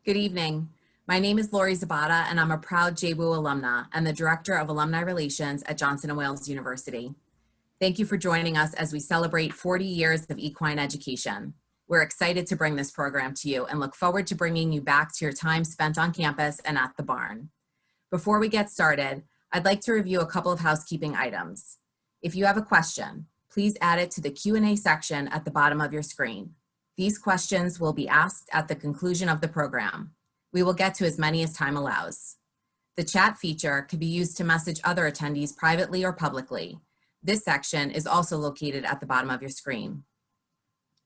Good evening. My name is Lori Zabata, and I'm a proud JWU alumna and the Director of Alumni Relations at Johnson & Wales University. Thank you for joining us as we celebrate 40 years of equine education. We're excited to bring this program to you and look forward to bringing you back to your time spent on campus and at the barn. Before we get started, I'd like to review a couple of housekeeping items. If you have a question, please add it to the Q&A section at the bottom of your screen. These questions will be asked at the conclusion of the program. We will get to as many as time allows. The chat feature can be used to message other attendees privately or publicly. This section is also located at the bottom of your screen.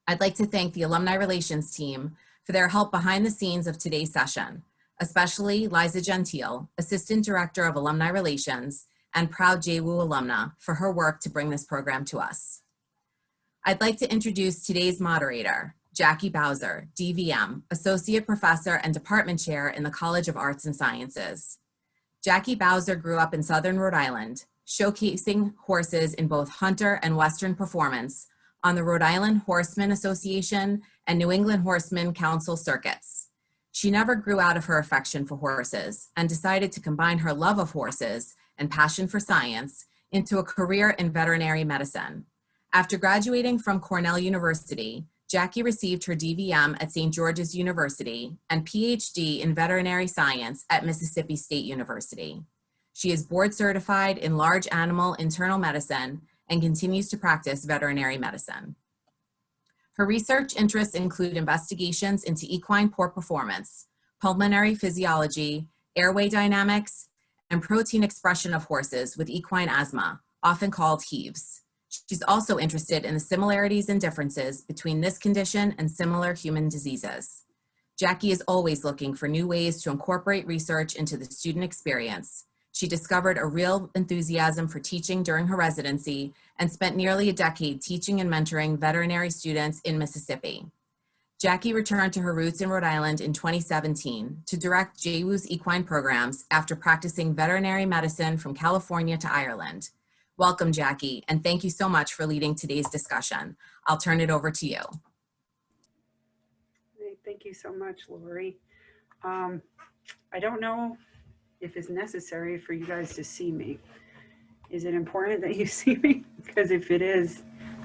I'd like to thank the Alumni Relations team for their help behind the scenes of today's session, especially Liza Gentile, Assistant Director of Alumni Relations and proud JWU alumna, for her work to bring this program to us. I'd like to introduce today's moderator, Jackie Bowser, DVM, Associate Professor and Department Chair in the College of Arts and Sciences. Jackie Bowser grew up in Southern Rhode Island, showcasing horses in both hunter and Western performance on the Rhode Island Horsemen Association and New England Horsemen Council circuits. She never grew out of her affection for horses and decided to combine her love of horses and passion for science into a career in veterinary medicine. After graduating from Cornell University, Jackie received her DVM at St. George's University and PhD in veterinary science at Mississippi State University. She is board certified in large animal internal medicine and continues to practice veterinary medicine. Her research interests include investigations into equine poor performance, pulmonary physiology, airway dynamics, and protein expression of horses with equine asthma, often called HEAVs. She's also interested in the similarities and differences between this condition and similar human diseases. Jackie is always looking for new ways to incorporate research into the student experience. She discovered a real enthusiasm for teaching during her residency and spent nearly a decade teaching and mentoring veterinary students in Mississippi. Jackie returned to her roots in Rhode Island in 2017 to direct JWU's equine programs after practicing veterinary medicine from California to Ireland. Welcome, Jackie, and thank you so much for leading today's discussion. I'll turn it over to you. Thank you so much, Lori. I don't know if it's necessary for you guys to see me. Is it important that you see me? Because if it is,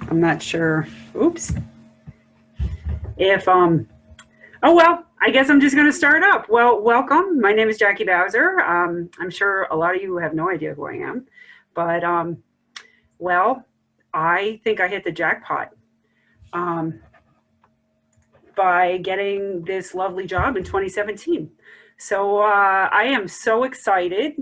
I'm not sure. Oops. If, oh, well, I guess I'm just going to start up. Well, welcome. My name is Jackie Bowser. I'm sure a lot of you have no idea who I am. But, well, I think I hit the jackpot by getting this lovely job in 2017. So I am so excited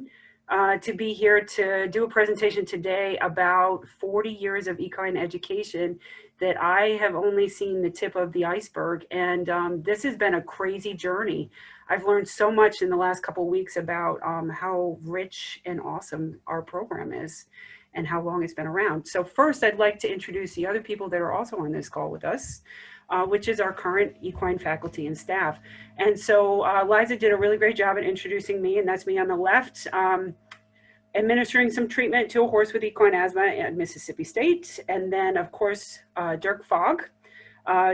to be here to do a presentation today about 40 years of equine education that I have only seen the tip of the iceberg. And this has been a crazy journey. I've learned so much in the last couple of weeks about how rich and awesome our program is and how long it's been around. So first, I'd like to introduce the other people that are also on this call with us, which is our current equine faculty and staff. And so Liza did a really great job at introducing me, and that's me on the left, administering some treatment to a horse with equine asthma at Mississippi State. And then, of course, Dirk Fogg.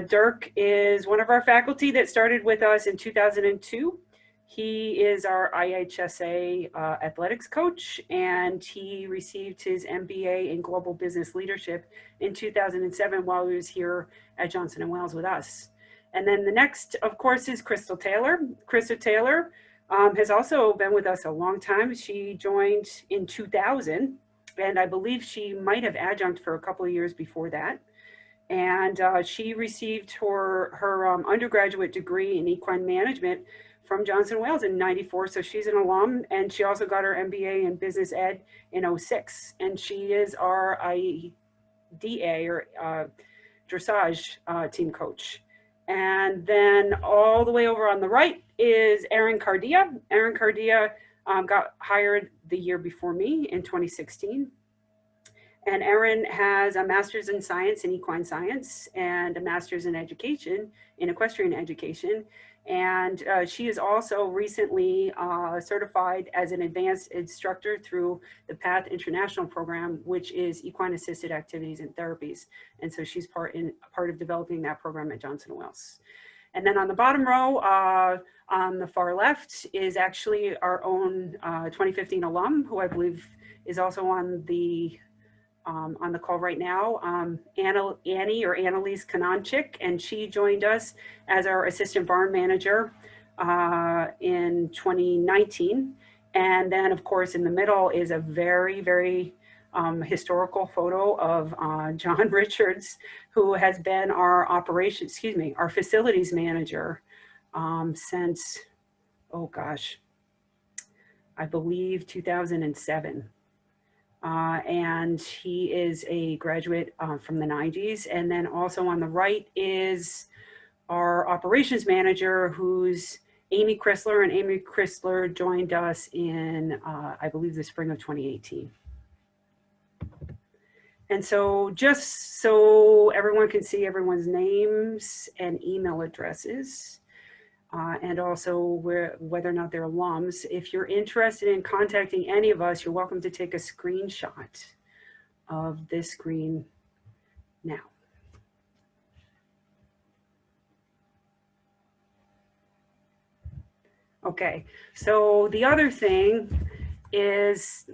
Dirk is one of our faculty that started with us in 2002. He is our IHSA athletics coach, and he received his MBA in Global Business Leadership in 2007 while he was here at Johnson & Wales with us. And then the next, of course, is Crystal Taylor. Crystal Taylor has also been with us a long time. She joined in 2000, and I believe she might have adjunct for a couple of years before that. And she received her undergraduate degree in equine management from Johnson & Wales in '94, so she's an alum, and she also got her MBA in business ed in '06, and she is our IDA or dressage team coach. And then all the way over on the right is Erin Cardia. Erin Cardia got hired the year before me in 2016. And Erin has a master's in science and equine science and a master's in education, in equestrian education. And she is also recently certified as an advanced instructor through the PATH International Program, which is equine assisted activities and therapies. And so she's part of developing that program at Johnson & Wales. And then on the bottom row, on the far left, is actually our own 2015 alum, who I believe is also on the call right now, Annie or Annalise Kanonchik, and she joined us as our assistant barn manager in 2019. And then, of course, in the middle is a very, very historical photo of John Richards, who has been our our facilities manager since, oh gosh, I believe 2007. And he is a graduate from the 90s. And then also on the right is our operations manager, who's Amy Chrysler, and Amy Chrysler joined us in, I believe, the spring of 2018. And so just so everyone can see everyone's names and email addresses, and also whether or not they're alums. If you're interested in contacting any of us, you're welcome to take a screenshot of this screen now. Okay, so the other thing is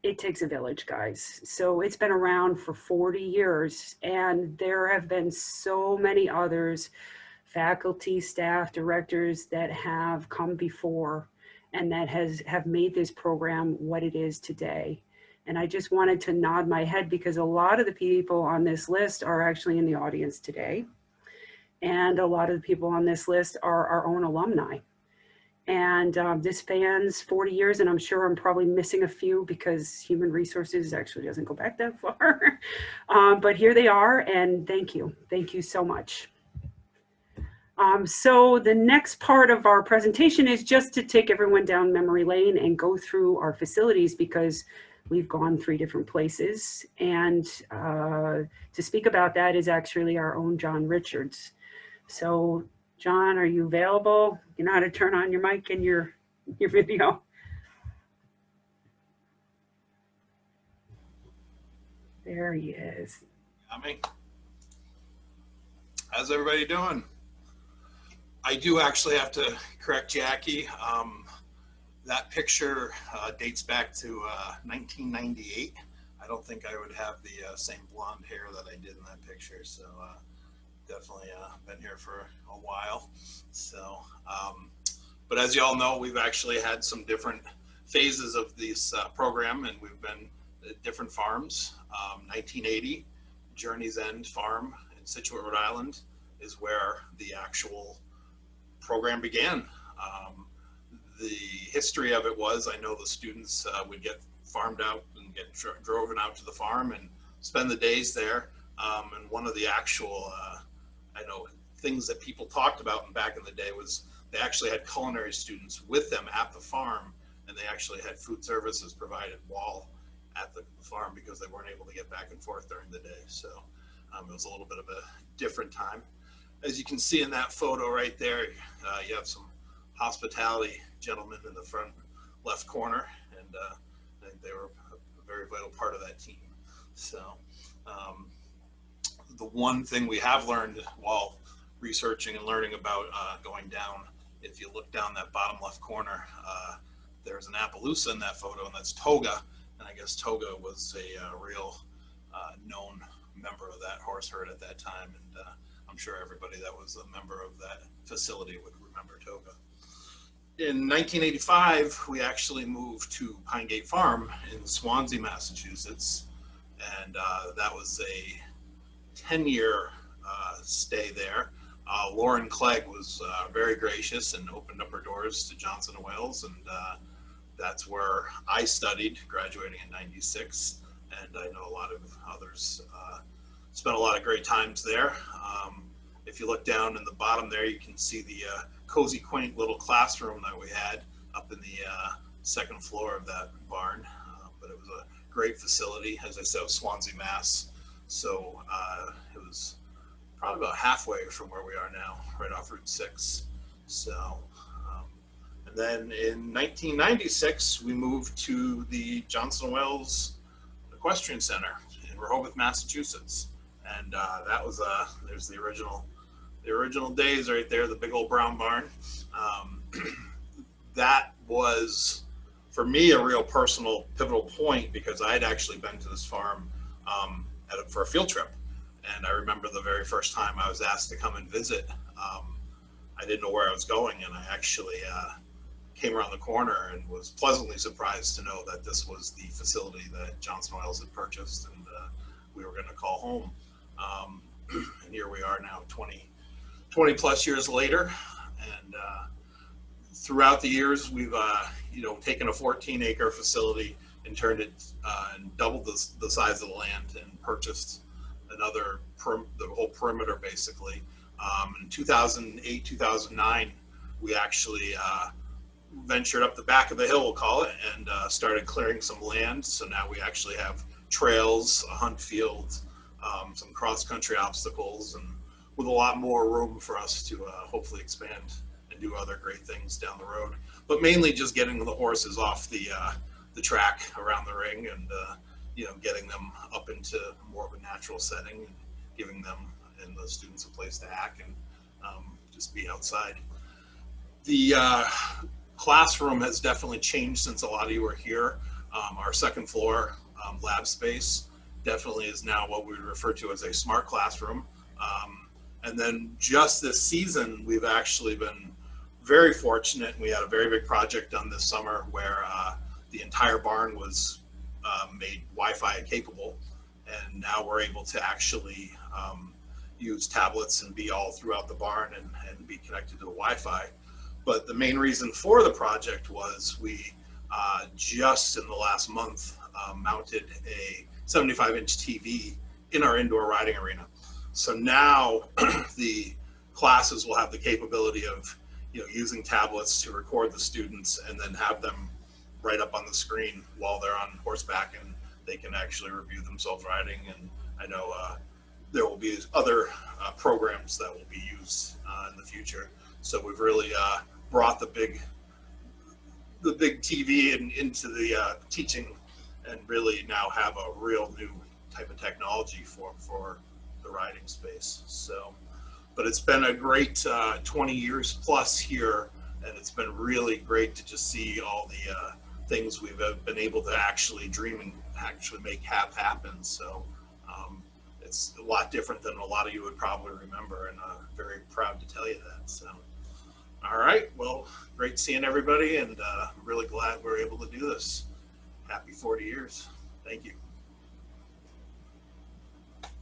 it takes a village, guys. So it's been around for 40 years, and there have been so many others, faculty, staff, directors that have come before and that have made this program what it is today. And I just wanted to nod my head because a lot of the people on this list are actually in the audience today. And a lot of the people on this list are our own alumni. And this spans 40 years, and I'm sure I'm probably missing a few because human resources actually doesn't go back that far. But here they are, and thank you. Thank you so much. So the next part of our presentation is just to take everyone down memory lane and go through our facilities, because we've gone 3 different places. And to speak about that is actually our own John Richards. So John, are you available? You know how to turn on your mic and your video? There he is. Got me. How's everybody doing? I do actually have to correct Jackie. That picture dates back to 1998. I don't think I would have the same blonde hair that I did in that picture. So definitely been here for a while. So, but as you all know, we've actually had some different phases of this program, and we've been at different farms. 1980, Journey's End Farm in Scituate, Rhode Island is where the actual program began. The history of it was, I know the students would get farmed out and get driven out to the farm and spend the days there. And one of the actual, I know, things that people talked about back in the day was they actually had culinary students with them at the farm, and they actually had food services provided while at the farm because they weren't able to get back and forth during the day. So it was a little bit of a different time. As you can see in that photo right there, you have some hospitality gentlemen in the front left corner, and I think they were a very vital part of that team. So the one thing we have learned while researching and learning about going down, if you look down that bottom left corner, there's an Appaloosa in that photo, and that's Toga. And I guess Toga was a real known member of that horse herd at that time. And I'm sure everybody that was a member of that facility would remember Toga. In 1985, we actually moved to Pine Gate Farm in Swansea, Massachusetts. And that was a 10-year stay there. Lauren Clegg was very gracious and opened up her doors to Johnson & Wales, and that's where I studied, graduating in '96, and I know a lot of others spent a lot of great times there. If you look down in the bottom there, you can see the cozy, quaint little classroom that we had up in the second floor of that barn, but it was a great facility. As I said, it was Swansea, Mass, so it was probably about halfway from where we are now, right off Route 6. So, and then in 1996, we moved to the Johnson & Wales Equestrian Center in Rehoboth, Massachusetts. And that was, there's the original the original days right there, the big old brown barn. That was, for me, a real personal pivotal point because I had actually been to this farm for a field trip. And I remember the very first time I was asked to come and visit, I didn't know where I was going, and I actually came around the corner and was pleasantly surprised to know that this was the facility that Johnson Wales had purchased, and we were going to call home. And here we are now 20 plus years later. And throughout the years, we've taken a 14-acre facility and turned it and doubled the size of the land and purchased another, the whole perimeter basically. In 2008, 2009, we actually ventured up the back of the hill, we'll call it, and started clearing some land. So now we actually have trails, a hunt field, some cross-country obstacles, and with a lot more room for us to hopefully expand and do other great things down the road. But mainly just getting the horses off the track around the ring and getting them up into more of a natural setting and giving them and the students a place to hack and just be outside. The classroom has definitely changed since a lot of you were here. Our second floor lab space definitely is now what we would refer to as a smart classroom. And then just this season, we've actually been very fortunate. We had a very big project done this summer where the entire barn was made Wi-Fi capable. And now we're able to actually use tablets and be all throughout the barn and be connected to the Wi-Fi. But the main reason for the project was we just in the last month mounted a 75-inch TV in our indoor riding arena. So now the classes will have the capability of using tablets to record the students and then have them right up on the screen while they're on horseback, and they can actually review themselves riding. And I know there will be other programs that will be used in the future. So we've really brought the big TV into the teaching, and really now have a real new type of technology for the riding space. So, but it's been a great 20 years plus here, and it's been really great to just see all the things we've been able to actually dream and actually make happen. So it's a lot different than a lot of you would probably remember, and very proud to tell you that. So, all right, well, great seeing everybody, and I'm really glad we're able to do this. Happy 40 years. Thank you.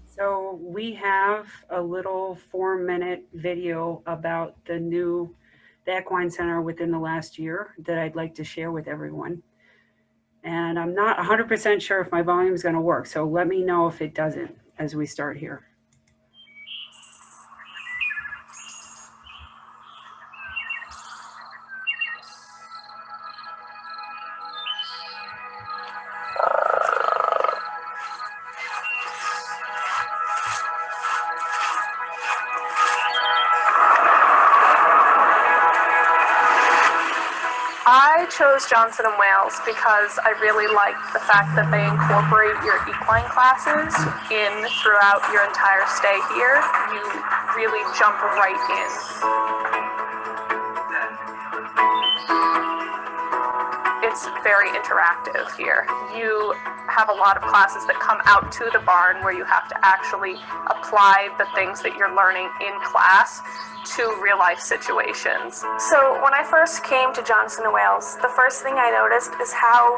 So we have a little 4-minute video about the Equine Center within the last year that I'd like to share with everyone. And I'm not 100% sure if my volume is going to work, so let me know if it doesn't as we start here. I chose Johnson & Wales because I really like the fact that they incorporate your equine classes in throughout your entire stay here. You really jump right in. It's very interactive here. You have a lot of classes that come out to the barn where you have to actually apply the things that you're learning in class to real-life situations. So when I first came to Johnson & Wales, the first thing I noticed is how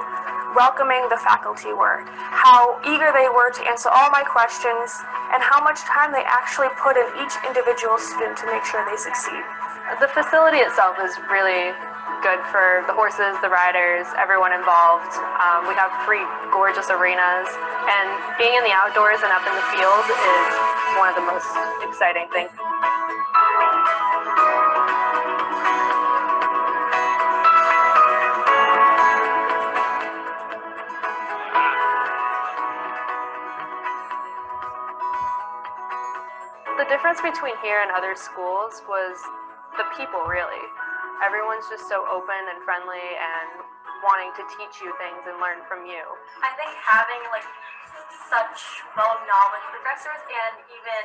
welcoming the faculty were, how eager they were to answer all my questions, and how much time they actually put in each individual student to make sure they succeed. The facility itself is really good for the horses, the riders, everyone involved. We have 3 gorgeous arenas, and being in the outdoors and up in the field is one of the most exciting things. The difference between here and other schools was the people, really. Everyone's just so open and friendly and wanting to teach you things and learn from you. I think having such well-knowledge professors and even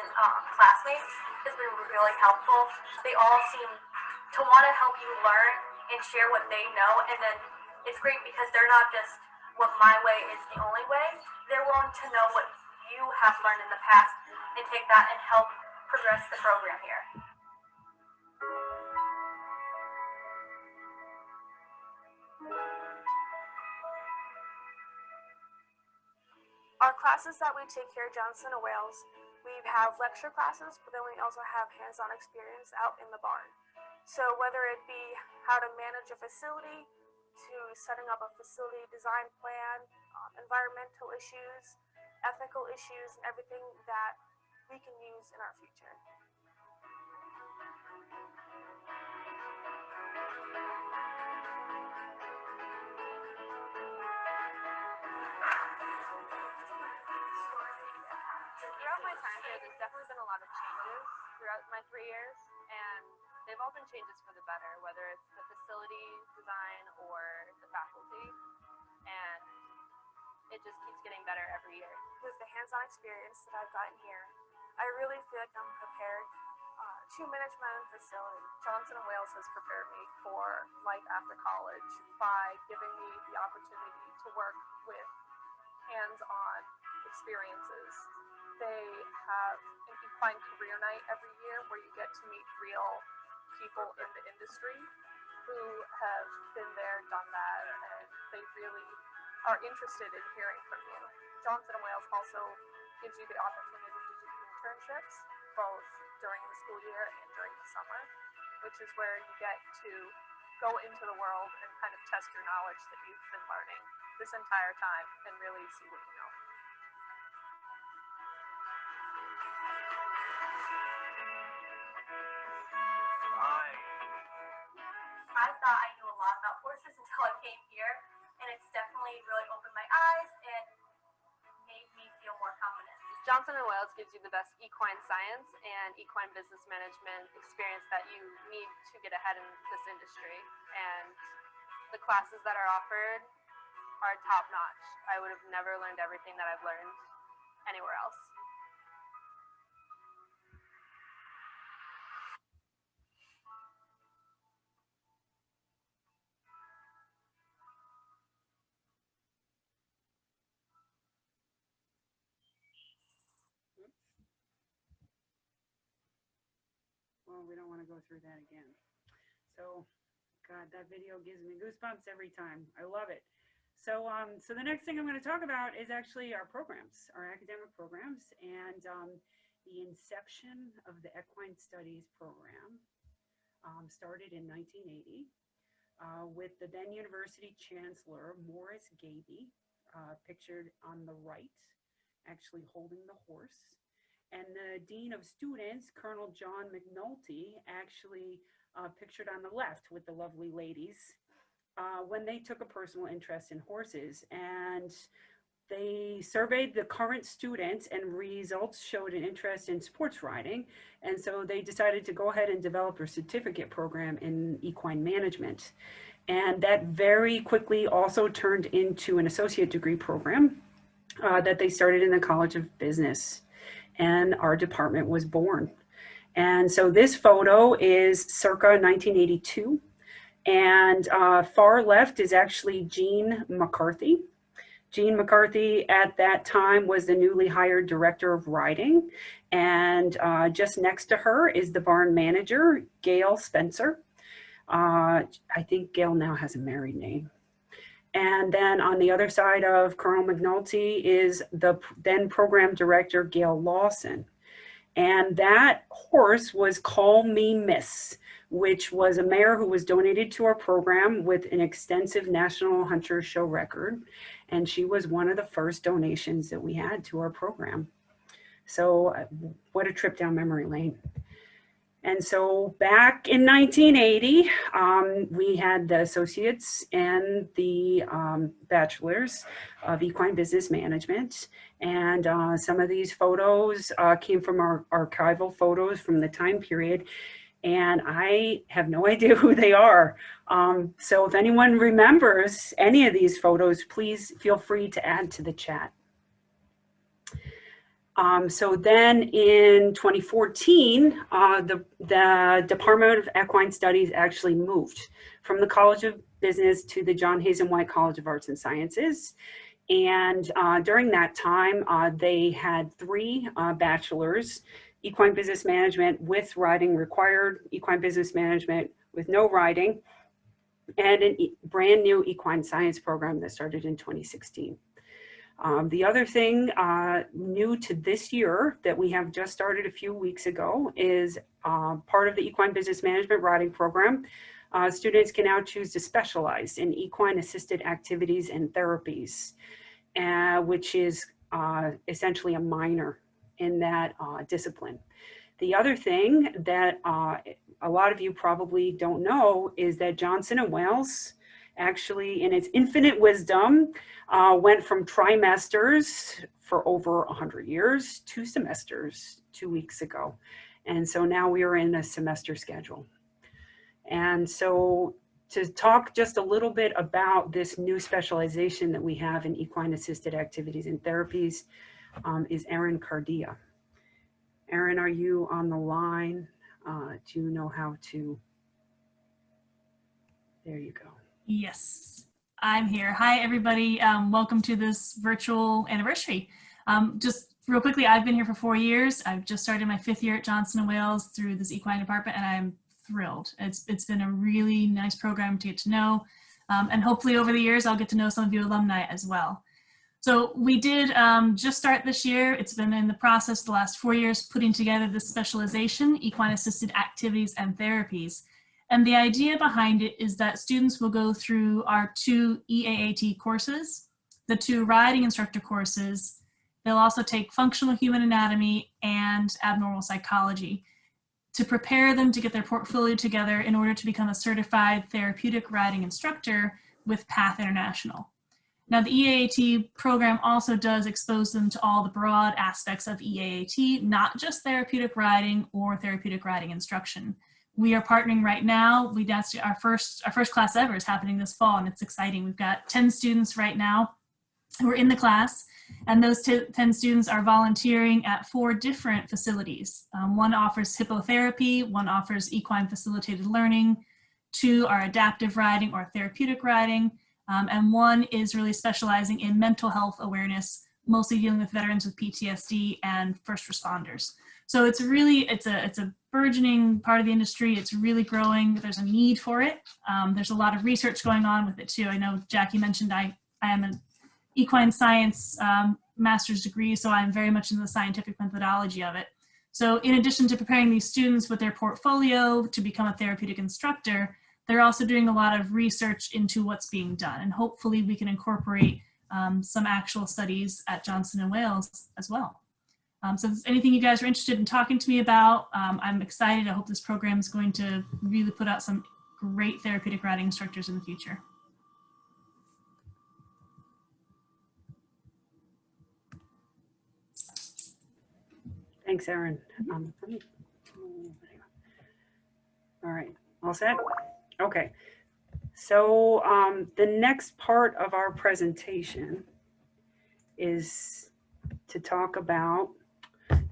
classmates has been really helpful. They all seem to want to help you learn and share what they know, and then it's great because they're not just what my way is the only way. They're willing to know what you have learned in the past and take that and help progress the program here. Our classes that we take here at Johnson & Wales, we have lecture classes, but then we also have hands-on experience out in the barn. So whether it be how to manage a facility, to setting up a facility design plan, environmental issues, ethical issues, and everything that we can use in our future. Throughout my time here, there's definitely been a lot of changes throughout my 3 years, and they've all been changes for the better, whether it's the facility design or the faculty, and it just keeps getting better every year. With the hands-on experience that I've gotten here, I really feel like I'm prepared to manage my own facility. Johnson & Wales has prepared me for life after college by giving me the opportunity to work with hands-on experiences. They have an equine career night every year where you get to meet real people in the industry who have been there, done that, and they really are interested in hearing from you. Johnson & Wales also gives you the opportunity to do internships, both during the school year and during the summer, which is where you get to go into the world and kind of test your knowledge that you've been learning this entire time and really see what you know. I thought I knew a lot about horses until I came here, and it's definitely really opened my eyes and made me feel more confident. Johnson & Wales gives you the best equine science and equine business management experience that you need to get ahead in this industry. And the classes that are offered are top notch. I would have never learned everything that I've learned anywhere else. Well, we don't want to go through that again. So, God, that video gives me goosebumps every time. I love it. So, so the next thing I'm going to talk about is actually our programs, our academic programs, and the inception of the Equine Studies program started in 1980 with the then University Chancellor, Morris Gaby, pictured on the right, actually holding the horse. And the Dean of Students, Colonel John McNulty, actually pictured on the left with the lovely ladies when they took a personal interest in horses. And they surveyed the current students and results showed an interest in sports riding. And so they decided to go ahead and develop a certificate program in equine management. And that very quickly also turned into an associate degree program that they started in the College of Business. And our department was born. And so this photo is circa 1982. And far left is actually Jean McCarthy. Jean McCarthy at that time was the newly hired director of riding. And just next to her is the barn manager, Gail Spencer. I think Gail now has a married name. And then on the other side of Colonel McNulty is the then program director, Gail Lawson. And that horse was Call Me Miss, which was a mare who was donated to our program with an extensive National Hunter Show record. And she was one of the first donations that we had to our program. So what a trip down memory lane. And so back in 1980, we had the associates and the bachelors of equine business management. And some of these photos came from our archival photos from the time period. And I have no idea who they are. So if anyone remembers any of these photos, please feel free to add to the chat. So then in 2014, the Department of Equine Studies actually moved from the College of Business to the John Hazen White College of Arts and Sciences. And during that time, they had 3 bachelors: equine business management with riding required, equine business management with no riding, and a brand new equine science program that started in 2016. The other thing new to this year that we have just started a few weeks ago is part of the equine business management riding program. Students can now choose to specialize in equine assisted activities and therapies, which is essentially a minor in that discipline. The other thing that a lot of you probably don't know is that Johnson & Wales actually, in its infinite wisdom, went from trimesters for over 100 years to semesters 2 weeks ago. And so now we are in a semester schedule. And so to talk just a little bit about this new specialization that we have in equine assisted activities and therapies is Erin Cardia. Erin, are you on the line? Do you know how to? There you go. Yes, I'm here. Hi, everybody. Welcome to this virtual anniversary. Just real quickly, I've been here for 4 years. I've just started my 5th year at Johnson & Wales through this equine department, and I'm thrilled. It's been a really nice program to get to know, and hopefully over the years, I'll get to know some of you alumni as well. So we did just start this year. It's been in the process the last 4 years putting together this specialization, equine assisted activities and therapies. And the idea behind it is that students will go through our 2 EAAT courses, the 2 riding instructor courses. They'll also take functional human anatomy and abnormal psychology to prepare them to get their portfolio together in order to become a certified therapeutic riding instructor with PATH International. Now, the EAAT program also does expose them to all the broad aspects of EAAT, not just therapeutic riding or therapeutic riding instruction. We are partnering right now. That's our first class ever is happening this fall, and it's exciting. We've got 10 students right now who are in the class, and those 10 students are volunteering at 4 different facilities. One offers hippotherapy, one offers equine facilitated learning, 2 are adaptive riding or therapeutic riding, and 1 is really specializing in mental health awareness, mostly dealing with veterans with PTSD and first responders. So it's a burgeoning part of the industry. It's really growing. There's a need for it. There's a lot of research going on with it too. I know Jackie mentioned I am an equine science master's degree, so I'm very much in the scientific methodology of it. So in addition to preparing these students with their portfolio to become a therapeutic instructor, they're also doing a lot of research into what's being done. And hopefully we can incorporate some actual studies at Johnson & Wales as well. So if there's anything you guys are interested in talking to me about, I'm excited. I hope this program is going to really put out some great therapeutic riding instructors in the future. Thanks, Erin. All right, all set? Okay. So the next part of our presentation is to talk about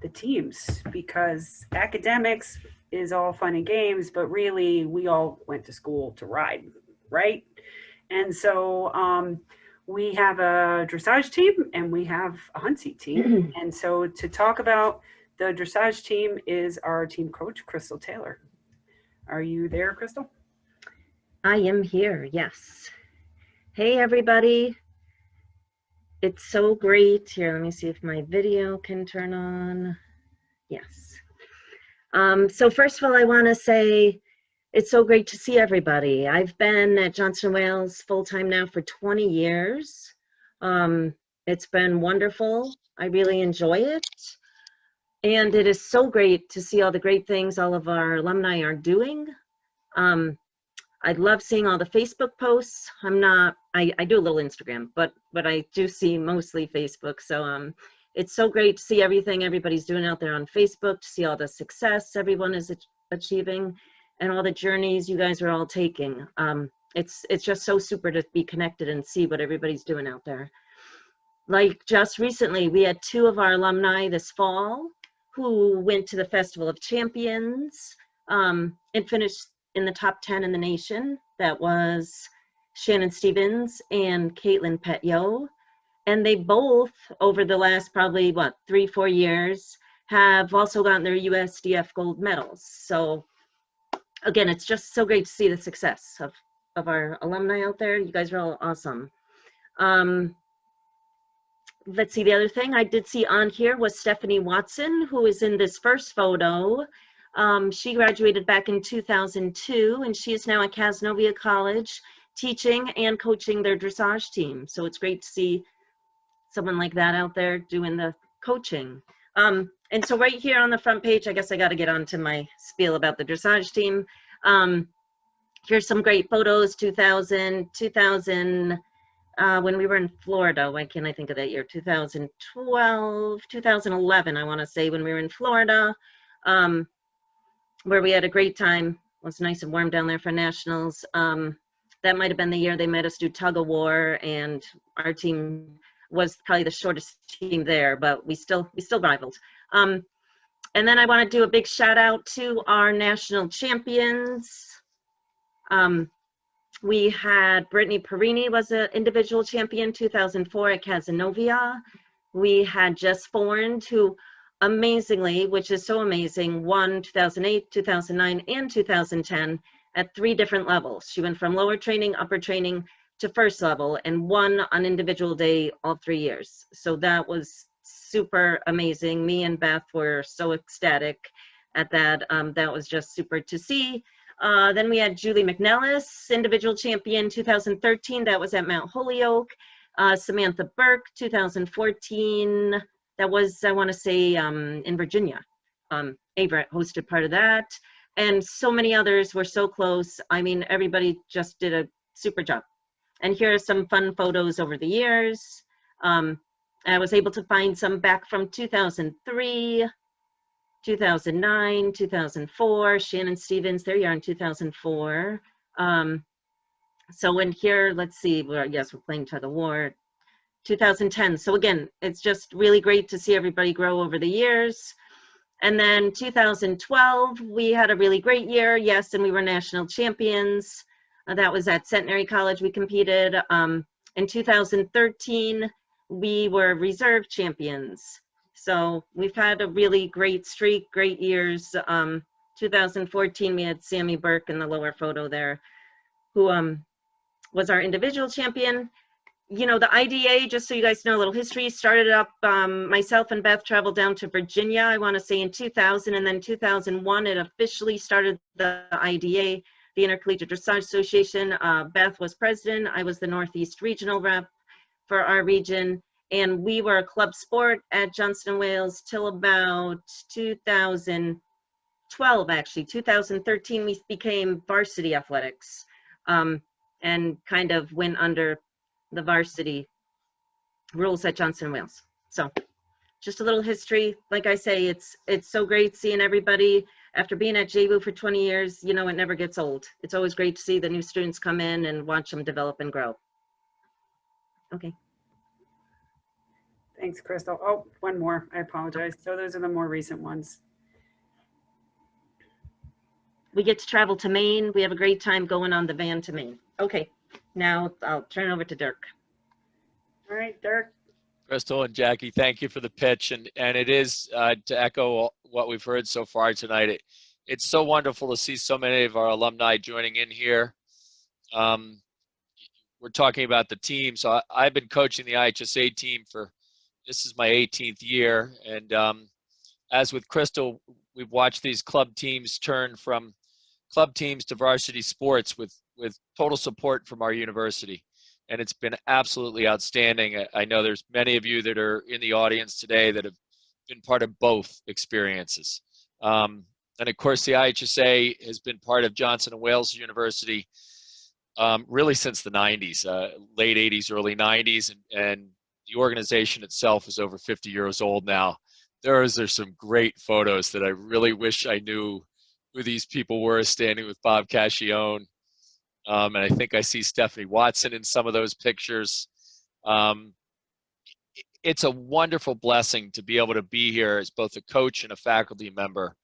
the teams, because academics is all fun and games, but really we all went to school to ride, right? And so we have a dressage team and we have a hunt seat team. And so to talk about the dressage team is our team coach, Crystal Taylor. Are you there, Crystal? I am here, yes. Hey, everybody. It's so great. Here, let me see if my video can turn on. Yes. So first of all, I want to say it's so great to see everybody. I've been at Johnson & Wales full-time now for 20 years. It's been wonderful. I really enjoy it. And it is so great to see all the great things all of our alumni are doing. I love seeing all the Facebook posts. I do a little Instagram, but I do see mostly Facebook. So it's so great to see everything everybody's doing out there on Facebook, to see all the success everyone is achieving and all the journeys you guys are all taking. It's just so super to be connected and see what everybody's doing out there. Like just recently, we had 2 of our alumni this fall who went to the Festival of Champions and finished in the top 10 in the nation. That was Shannon Stevens and Caitlin Petyo. And they both, over the last probably, 3-4 years, have also gotten their USDF gold medals. So again, it's just so great to see the success of our alumni out there. You guys are all awesome. Let's see, the other thing I did see on here was Stephanie Watson, who is in this first photo. She graduated back in 2002, and she is now at Cazenovia College teaching and coaching their dressage team. So it's great to see someone like that out there doing the coaching. And so right here on the front page, I guess I got to get on to my spiel about the dressage team. Here's some great photos, 2000, when we were in Florida. Why can't I think of that year? 2012, 2011, I want to say, when we were in Florida, where we had a great time. It was nice and warm down there for nationals. That might have been the year they made us do tug of war, and our team was probably the shortest team there, but we still rivaled. And then I want to do a big shout out to our national champions. We had Brittany Perini was an individual champion 2004 at Cazenovia. We had Jess Fornd, who amazingly, which is so amazing, won 2008, 2009, and 2010 at 3 different levels. She went from lower training, upper training to first level and won on individual day all 3 years. So that was super amazing. Me and Beth were so ecstatic at that. That was just super to see. Then we had Julie McNellis, individual champion 2013. That was at Mount Holyoke. Samantha Burke, 2014. That was, I want to say, in Virginia. Averett hosted part of that. And so many others were so close. I mean, everybody just did a super job. And here are some fun photos over the years. I was able to find some back from 2003, 2009, 2004, Shannon Stevens, there you are in 2004. So in here, let's see, yes, we're playing tug of war, 2010. So again, it's just really great to see everybody grow over the years. And then 2012, we had a really great year, yes, and we were national champions. That was at Centenary College we competed. In 2013, we were reserve champions. So we've had a really great streak, great years. 2014, we had Sammy Burke in the lower photo there, who was our individual champion. You know, the IDA, just so you guys know a little history, started up, myself and Beth traveled down to Virginia, I want to say in 2000, and then 2001, it officially started the IDA, the Intercollegiate Dressage Association. Beth was president, I was the Northeast Regional Rep for our region, and we were a club sport at Johnson & Wales till about 2012, actually. 2013, we became varsity athletics, and kind of went under the varsity rules at Johnson & Wales. So just a little history. Like I say, it's so great seeing everybody. After being at JWU for 20 years, you know, it never gets old. It's always great to see the new students come in and watch them develop and grow. Okay. Thanks, Crystal. Oh, one more. I apologize. So those are the more recent ones. We get to travel to Maine. We have a great time going on the van to Maine. Okay, now I'll turn it over to Dirk. All right, Dirk. Crystal and Jackie, thank you for the pitch. And it is, to echo what we've heard so far tonight, it's so wonderful to see so many of our alumni joining in here. We're talking about the team. So I've been coaching the IHSA team this is my 18th year. And as with Crystal, we've watched these club teams turn from club teams to varsity sports with total support from our university. And it's been absolutely outstanding. I know there's many of you that are in the audience today that have been part of both experiences. And of course, the IHSA has been part of Johnson & Wales University really since the 90s, late 80s, early 90s. And the organization itself is over 50 years old now. There's some great photos that I really wish I knew who these people were, standing with Bob Cascione. And I think I see Stephanie Watson in some of those pictures. it's a wonderful blessing to be able to be here as both a coach and a faculty member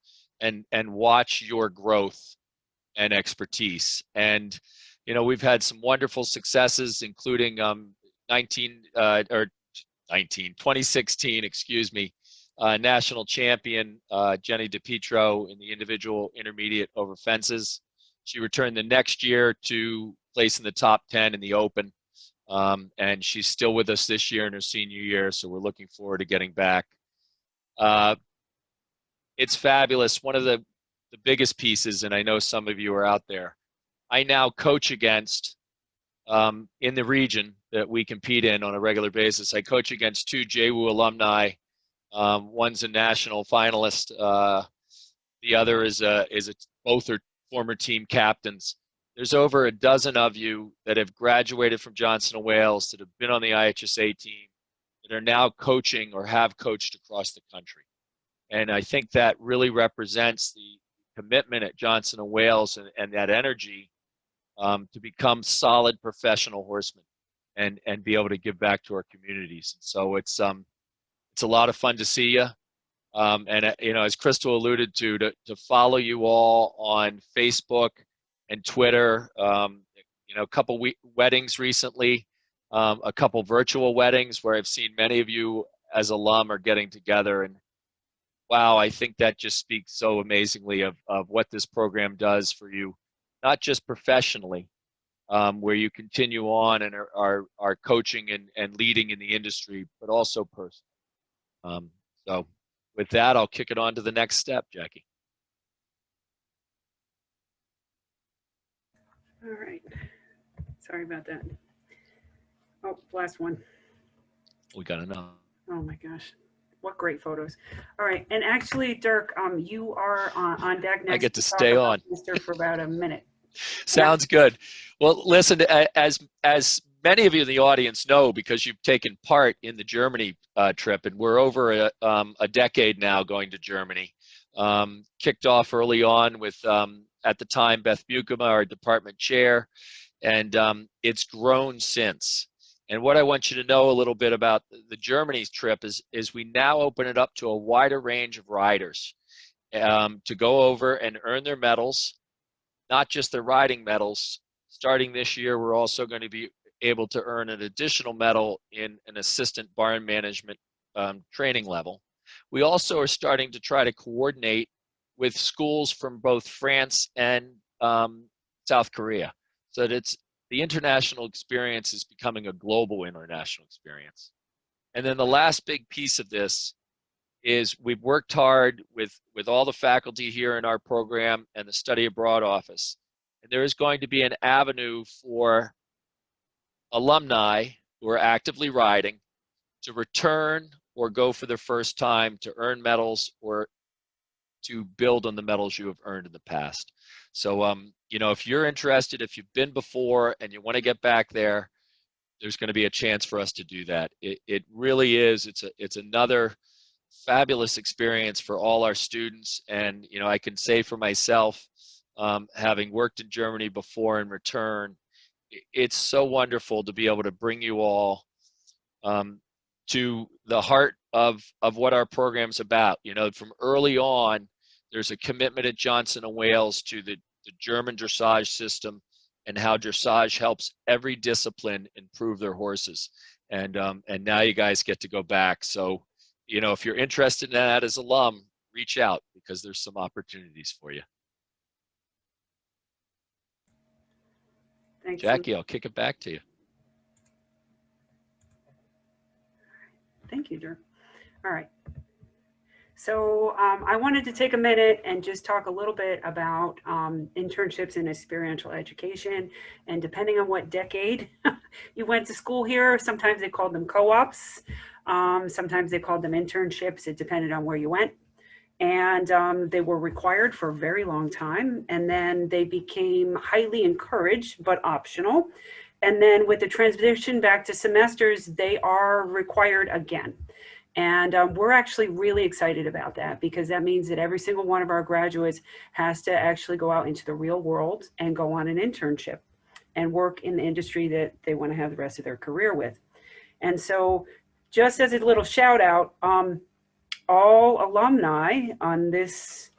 and watch your growth and expertise. And, you know, we've had some wonderful successes, including 2016, excuse me, national champion Jenny DePietro in the individual intermediate over fences. She returned the next year to place in the top 10 in the open. And she's still with us this year in her senior year, so we're looking forward to getting back. It's fabulous. One of the biggest pieces, and I know some of you are out there, I now coach against, in the region that we compete in on a regular basis, I coach against 2 JWU alumni. One's a national finalist. The other is both are former team captains. There's over a dozen of you that have graduated from Johnson & Wales, that have been on the IHSA team, that are now coaching or have coached across the country. And I think that really represents the commitment at Johnson & Wales and that energy to become solid professional horsemen and be able to give back to our communities. So it's a lot of fun to see you. And you know, as Crystal alluded to follow you all on Facebook and Twitter. You know, a couple weddings recently, a couple virtual weddings where I've seen many of you as alum are getting together, and wow, I think that just speaks so amazingly of what this program does for you, not just professionally, where you continue on and are coaching and leading in the industry, but also personally. So with that, I'll kick it on to the next step, Jackie. All right. Sorry about that. Oh, last one. We got enough. Oh my gosh. What great photos. All right. And actually, Dirk, you are on deck next. I get to stay on. Mr. for about a minute. Sounds good. Well, listen, as many of you in the audience know, because you've taken part in the Germany trip, and we're over a decade now going to Germany. Kicked off early on with, at the time, Beth Bukema, our department chair, and it's grown since. And what I want you to know a little bit about the Germany trip is we now open it up to a wider range of riders to go over and earn their medals, not just their riding medals. Starting this year, we're also going to be able to earn an additional medal in an assistant barn management training level. We also are starting to try to coordinate with schools from both France and South Korea, so that the international experience is becoming a global international experience. And then the last big piece of this is we've worked hard with all the faculty here in our program and the study abroad office. And there is going to be an avenue for alumni who are actively riding to return or go for their first time to earn medals or to build on the medals you have earned in the past. So, you know, if you're interested, if you've been before and you want to get back there, there's going to be a chance for us to do that. It really is. It's another fabulous experience for all our students. And, you know, I can say for myself, having worked in Germany before and return, it's so wonderful to be able to bring you all to the heart of what our program's about. You know, from early on, there's a commitment at Johnson & Wales to the German dressage system and how dressage helps every discipline improve their horses. And now you guys get to go back. So, you know, if you're interested in that as alum, reach out because there's some opportunities for you. Thanks. Jackie, I'll kick it back to you. Thank you, Dirk. All right. So I wanted to take a minute and just talk a little bit about internships in experiential education. And depending on what decade you went to school here, sometimes they called them co-ops. Sometimes they called them internships. It depended on where you went. And they were required for a very long time. And then they became highly encouraged, but optional. And then with the transition back to semesters, they are required again. And we're actually really excited about that because that means that every single one of our graduates has to actually go out into the real world and go on an internship and work in the industry that they want to have the rest of their career with. And so just as a little shout out, all alumni on this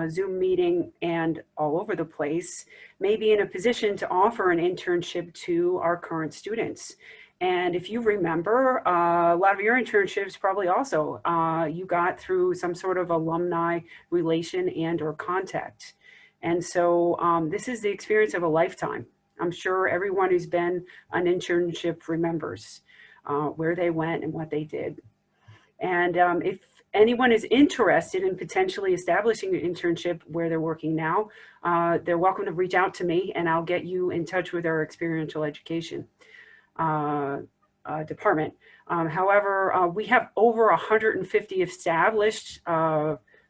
Zoom meeting and all over the place may be in a position to offer an internship to our current students. And if you remember, a lot of your internships probably also you got through some sort of alumni relation and or contact. And so this is the experience of a lifetime. I'm sure everyone who's been on internship remembers where they went and what they did. And if anyone is interested in potentially establishing an internship where they're working now, they're welcome to reach out to me and I'll get you in touch with our experiential education department. However, we have over 150 established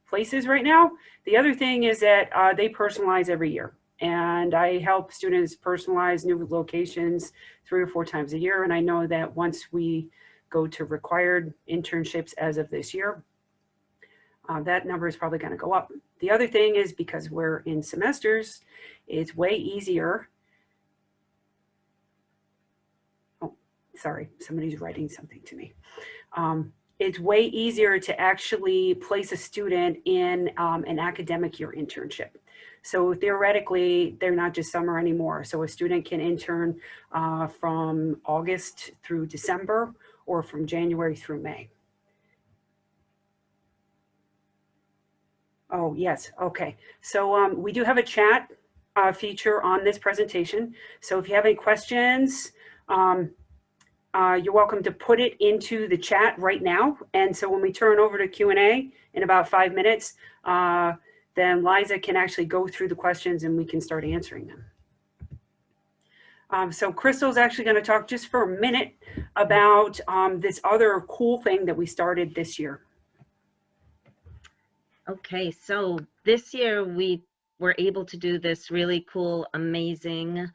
places right now. The other thing is that they personalize every year. And I help students personalize new locations 3 or 4 times a year. And I know that once we go to required internships as of this year, that number is probably going to go up. The other thing is because we're in semesters, it's way easier. Oh, sorry, somebody's writing something to me. It's way easier to actually place a student in an academic year internship. So theoretically, they're not just summer anymore. So a student can intern from August through December or from January through May. Oh, yes. Okay. So we do have a chat feature on this presentation. So if you have any questions, you're welcome to put it into the chat right now. And so when we turn over to Q&A in about 5 minutes, then Liza can actually go through the questions and we can start answering them. So Crystal's actually going to talk just for a minute about this other cool thing that we started this year. Okay, so this year we were able to do this really cool, amazing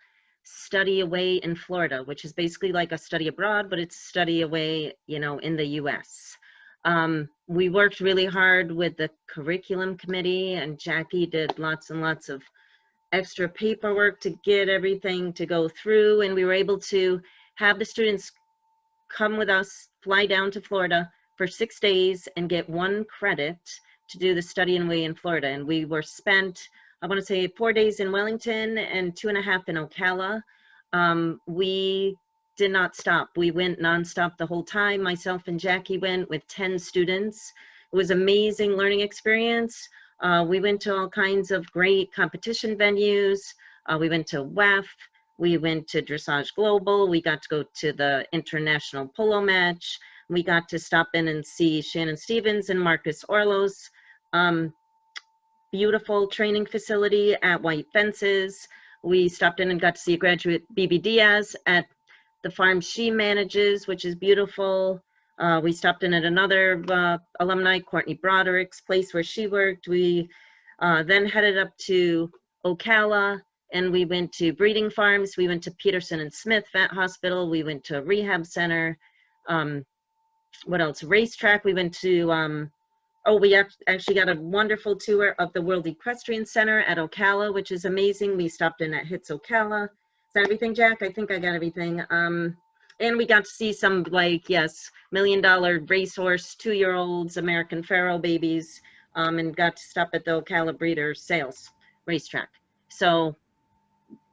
study away in Florida, which is basically like a study abroad, but it's study away, you know, in the US. We worked really hard with the curriculum committee, and Jackie did lots and lots of extra paperwork to get everything to go through, and we were able to have the students come with us, fly down to Florida for 6 days and get 1 credit to do the study away in Florida. And we were spent, I want to say 4 days in Wellington and 2.5 in Ocala. We did not stop. We went nonstop the whole time. Myself and Jackie went with 10 students. It was an amazing learning experience. We went to all kinds of great competition venues. We went to WEF. We went to Dressage Global. We got to go to the international polo match. We got to stop in and see Shannon Stevens and Marcus Orlos. Beautiful training facility at White Fences. We stopped in and got to see a graduate, Bibi Diaz, at the farm she manages, which is beautiful. We stopped in at another alumni, Courtney Broderick's place where she worked. We then headed up to Ocala, and we went to breeding farms. We went to Peterson and Smith Vet Hospital. We went to a rehab center. What else? Racetrack. We went to, we actually got a wonderful tour of the World Equestrian Center at Ocala, which is amazing. We stopped in at HITS Ocala. Is that everything, Jack? I think I got everything. And we got to see some, like, yes, $1 million racehorse, 2-year-olds, American Pharaoh babies, and got to stop at the Ocala Breeder Sales Racetrack. So,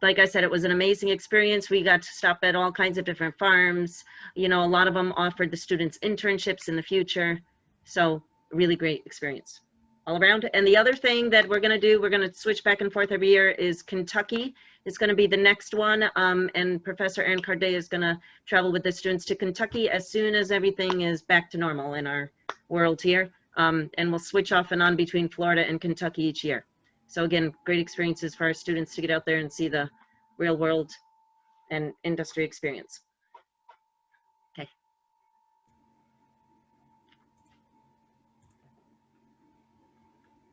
like I said, it was an amazing experience. We got to stop at all kinds of different farms. You know, a lot of them offered the students internships in the future. So, really great experience all around. And the other thing that we're going to do, we're going to switch back and forth every year, is Kentucky is going to be the next one. And Professor Aaron Carday is going to travel with the students to Kentucky as soon as everything is back to normal in our world here. And we'll switch off and on between Florida and Kentucky each year. So again, great experiences for our students to get out there and see the real world and industry experience. Okay.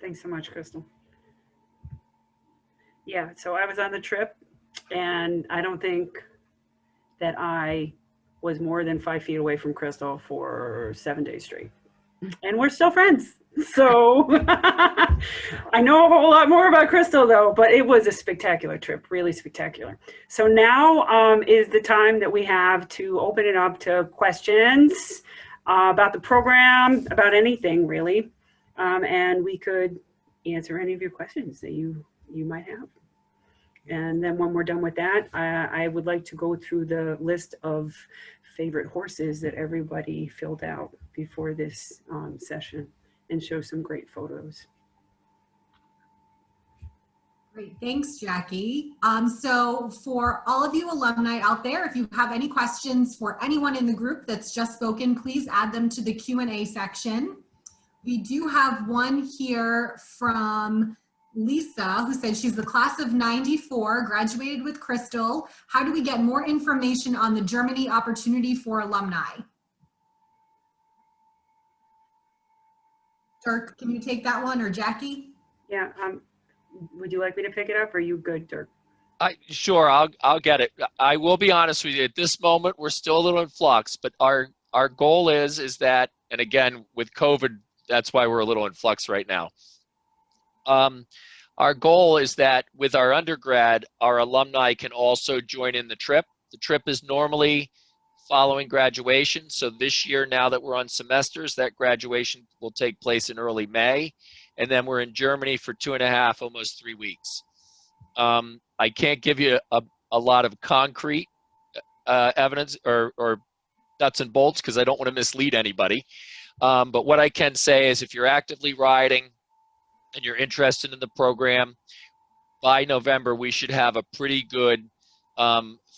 Thanks so much, Crystal. Yeah, so I was on the trip, and I don't think that I was more than 5 feet away from Crystal for 7 days straight. And we're still friends. So I know a whole lot more about Crystal though, but it was a spectacular trip, really spectacular. So now is the time that we have to open it up to questions about the program, about anything really. And we could answer any of your questions that you might have. And then when we're done with that, I would like to go through the list of favorite horses that everybody filled out before this session and show some great photos. Great, thanks, Jackie. So for all of you alumni out there, if you have any questions for anyone in the group that's just spoken, please add them to the Q&A section. We do have one here from Lisa, who said she's the class of '94, graduated with Crystal. How do we get more information on the Germany opportunity for alumni? Dirk, can you take that one, or Jackie? Yeah, would you like me to pick it up, or are you good, Dirk? Sure, I'll get it. I will be honest with you. At this moment, we're still a little in flux, but our goal is that, and again with COVID, that's why we're a little in flux right now. Our goal is that with our undergrad, our alumni can also join in the trip. The trip is normally following graduation. So this year, now that we're on semesters, that graduation will take place in early May. And then we're in Germany for 2.5, almost 3 weeks. I can't give you a lot of concrete evidence or nuts and bolts because I don't want to mislead anybody. But what I can say is if you're actively riding and you're interested in the program, by November, we should have a pretty good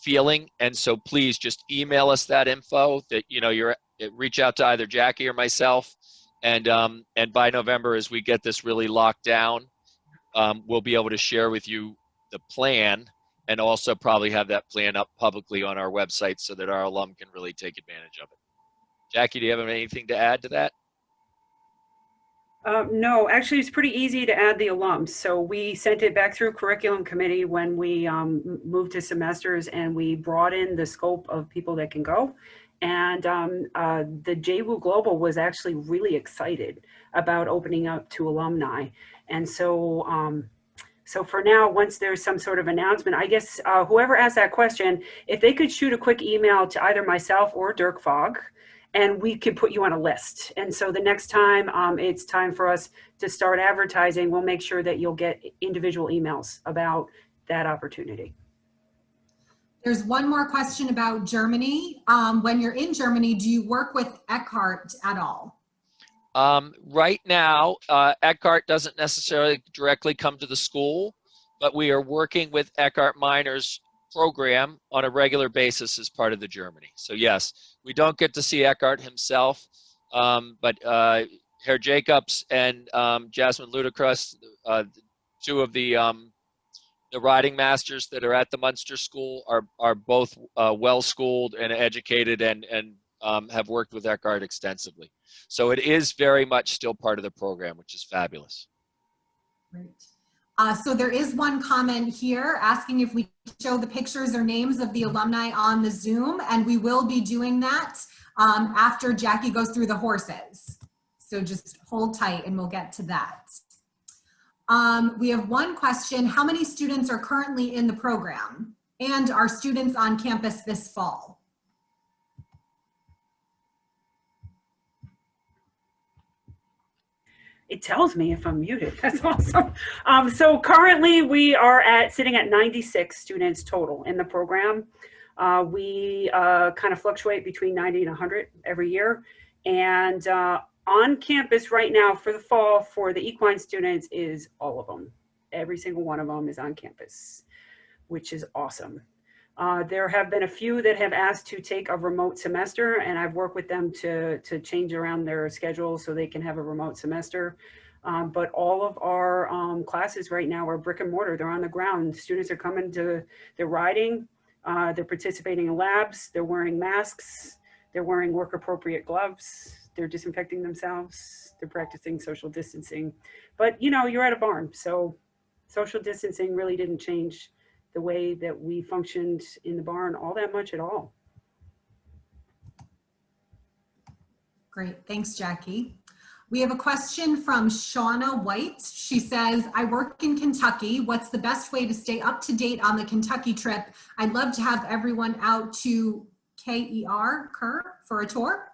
feeling. And so please just email us that info that, reach out to either Jackie or myself. And by November, as we get this really locked down, we'll be able to share with you the plan and also probably have that plan up publicly on our website so that our alum can really take advantage of it. Jackie, do you have anything to add to that? No, actually, it's pretty easy to add the alums. So we sent it back through curriculum committee when we moved to semesters, and we brought in the scope of people that can go. And the JWU Global was actually really excited about opening up to alumni. And so, so for now, once there's some sort of announcement, I guess whoever asked that question, if they could shoot a quick email to either myself or Dirk Fogg, and we could put you on a list. And so the next time it's time for us to start advertising, we'll make sure that you'll get individual emails about that opportunity. There's one more question about Germany. When you're in Germany, do you work with Eckhart at all? Right now, Eckhart doesn't necessarily directly come to the school, but we are working with Eckhart Miner's program on a regular basis as part of the Germany. So yes, we don't get to see Eckhart himself, but Herr Jacobs and Jasmine Ludacris, two of the riding masters that are at the Munster School are both well-schooled and educated and have worked with Eckhart extensively. So it is very much still part of the program, which is fabulous. Great. So there is one comment here asking if we show the pictures or names of the alumni on the Zoom, and we will be doing that after Jackie goes through the horses. So just hold tight and we'll get to that. We have one question. How many students are currently in the program, and are students on campus this fall? It tells me if I'm muted. That's awesome. So currently we are sitting at 96 students total in the program. We kind of fluctuate between 90 and 100 every year. And on campus right now for the fall for the equine students is all of them. Every single one of them is on campus, which is awesome. There have been a few that have asked to take a remote semester, and I've worked with them to change around their schedule so they can have a remote semester. But all of our classes right now are brick and mortar. They're on the ground. Students are coming to, they're riding, they're participating in labs, they're wearing masks, they're wearing work appropriate gloves, they're disinfecting themselves, they're practicing social distancing. But you're at a barn, so social distancing really didn't change the way that we functioned in the barn all that much at all. Great, thanks, Jackie. We have a question from Shauna White. She says, I work in Kentucky. What's the best way to stay up to date on the Kentucky trip? I'd love to have everyone out to Kerr for a tour.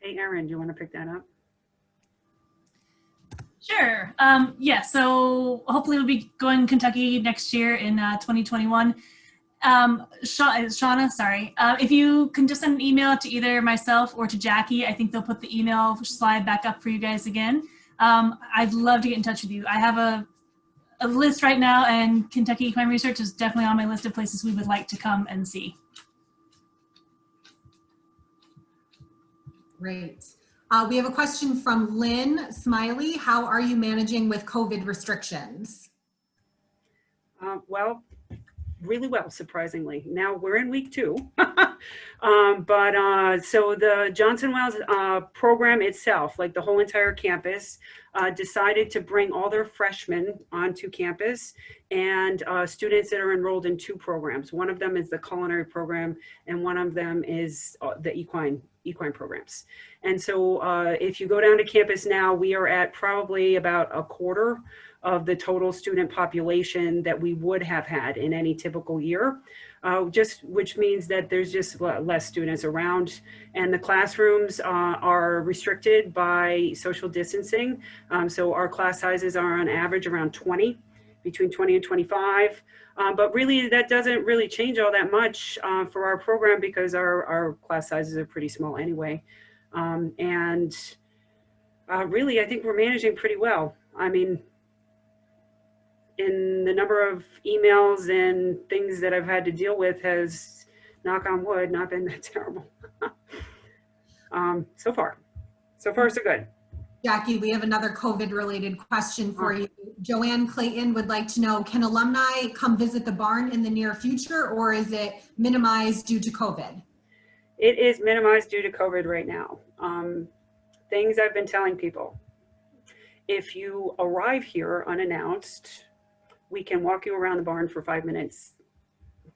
Hey, Erin, do you want to pick that up? Sure. Yeah, so hopefully we'll be going to Kentucky next year in 2021. Shauna, sorry. If you can just send an email to either myself or to Jackie, I think they'll put the email slide back up for you guys again. I'd love to get in touch with you. I have a list right now, and Kentucky Equine Research is definitely on my list of places we would like to come and see. Great. We have a question from Lynn Smiley. How are you managing with COVID restrictions? Well, really well, surprisingly. Now we're in week 2. So the Johnson Wales program itself, like the whole entire campus, decided to bring all their freshmen onto campus and students that are enrolled in 2 programs. One of them is the culinary program and one of them is the equine programs. And so if you go down to campus now, we are at probably about a quarter of the total student population that we would have had in any typical year, which means that there's just less students around, and the classrooms are restricted by social distancing. So our class sizes are on average around 20, between 20 and 25. But really that doesn't really change all that much for our program because our class sizes are pretty small anyway. Really, I think we're managing pretty well. I mean, in the number of emails and things that I've had to deal with has, knock on wood, not been that terrible. So far so good. Jackie, we have another COVID related question for you. Joanne Clayton would like to know, can alumni come visit the barn in the near future, or is it minimized due to COVID? It is minimized due to COVID right now. Things I've been telling people, if you arrive here unannounced, we can walk you around the barn for 5 minutes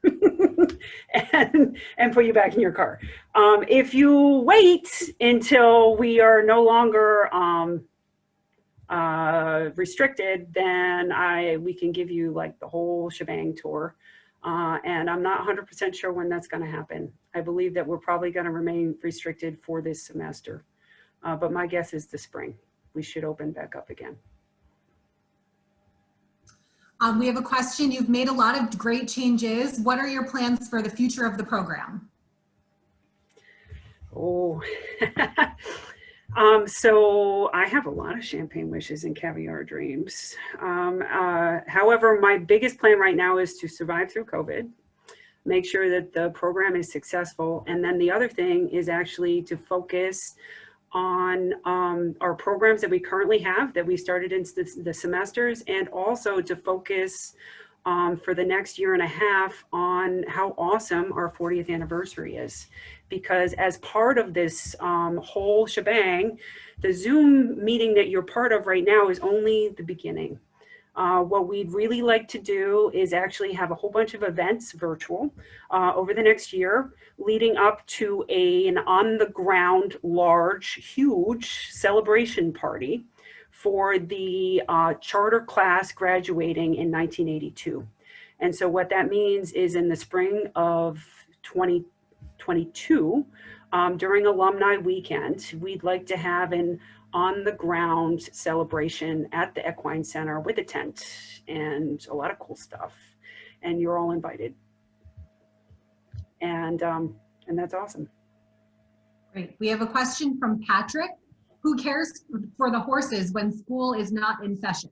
and put you back in your car. If you wait until we are no longer restricted, then we can give you like the whole shebang tour. And I'm not 100% sure when that's going to happen. I believe that we're probably going to remain restricted for this semester. But my guess is the spring. We should open back up again. We have a question. You've made a lot of great changes. What are your plans for the future of the program? Oh, so I have a lot of champagne wishes and caviar dreams. However, my biggest plan right now is to survive through COVID, make sure that the program is successful. And then the other thing is actually to focus on our programs that we currently have that we started in the semesters, and also to focus for the next year and a half on how awesome our 40th anniversary is. Because as part of this whole shebang, the Zoom meeting that you're part of right now is only the beginning. What we'd really like to do is actually have a whole bunch of events virtual over the next year, leading up to an on-the-ground, large, huge celebration party for the charter class graduating in 1982. And so what that means is in the spring of 2022, during alumni weekend, we'd like to have an on-the-ground celebration at the Equine Center with a tent and a lot of cool stuff. And you're all invited. And that's awesome. Great. We have a question from Patrick. Who cares for the horses when school is not in session?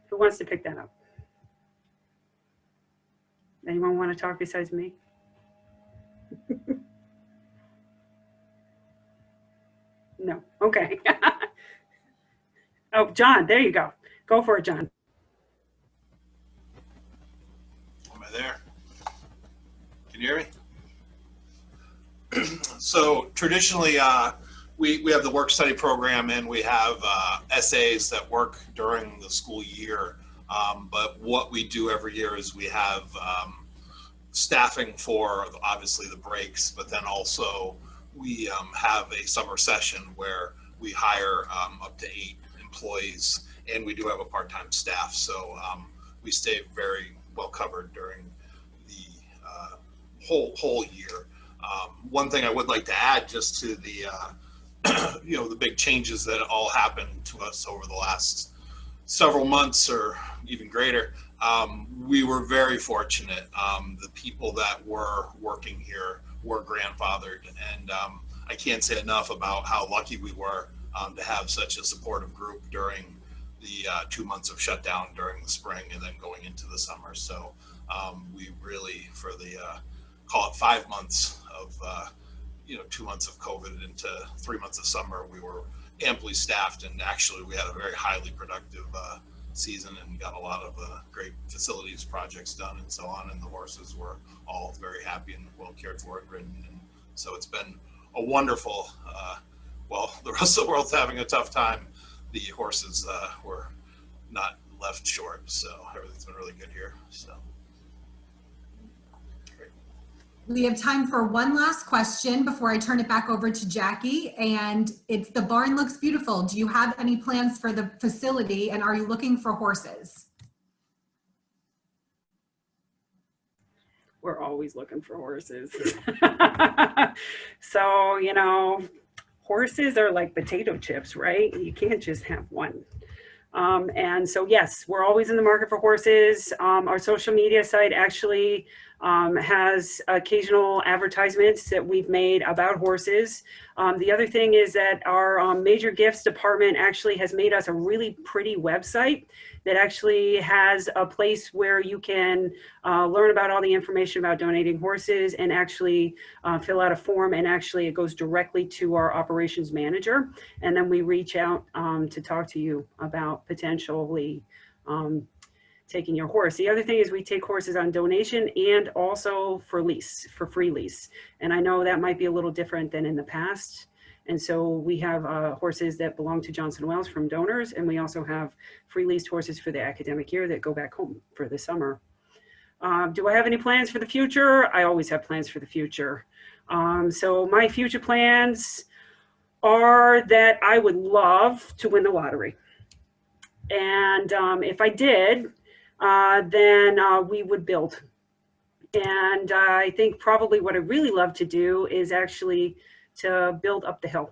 Who wants to pick that up? Anyone want to talk besides me? No. Okay. Oh, John, there you go. Go for it, John. Am I there? Can you hear me? So traditionally, we have the work study program, and we have essays that work during the school year. But what we do every year is we have staffing for obviously the breaks, but then also we have a summer session where we hire up to 8 employees, and we do have a part-time staff. So we stay very well covered during the whole year. One thing I would like to add just to the the big changes that all happened to us over the last several months or even greater, we were very fortunate. The people that were working here were grandfathered, and I can't say enough about how lucky we were to have such a supportive group during the 2 months of shutdown during the spring and then going into the summer. So we really, for the call it 5 months of 2 months of COVID into 3 months of summer, we were amply staffed, and actually we had a very highly productive season and got a lot of great facilities projects done and so on, and the horses were all very happy and well cared for and ridden. And so it's been a wonderful, well, the rest of the world's having a tough time. The horses were not left short, so everything's been really good here. So we have time for one last question before I turn it back over to Jackie, and it's the barn looks beautiful. Do you have any plans for the facility, and are you looking for horses? We're always looking for horses. So, horses are like potato chips, right? You can't just have one. And so, yes, we're always in the market for horses. Our social media site actually has occasional advertisements that we've made about horses. The other thing is that our major gifts department actually has made us a really pretty website that actually has a place where you can learn about all the information about donating horses and actually fill out a form, and actually it goes directly to our operations manager, and then we reach out to talk to you about potentially taking your horse. The other thing is we take horses on donation and also for lease, for free lease. And I know that might be a little different than in the past. And so we have horses that belong to Johnson & Wales from donors, and we also have free leased horses for the academic year that go back home for the summer. Do I have any plans for the future? I always have plans for the future. So my future plans are that I would love to win the lottery. And if I did, then we would build. And I think probably what I really love to do is actually to build up the hill.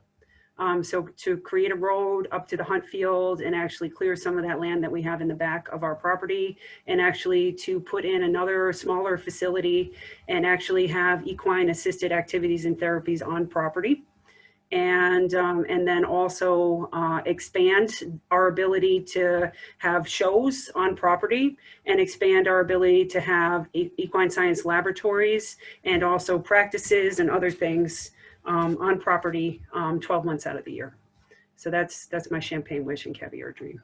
So to create a road up to the hunt field and actually clear some of that land that we have in the back of our property, and actually to put in another smaller facility and actually have equine assisted activities and therapies on property. And then also expand our ability to have shows on property, and expand our ability to have equine science laboratories and also practices and other things on property 12 months out of the year. So that's my champagne wish and caviar dream.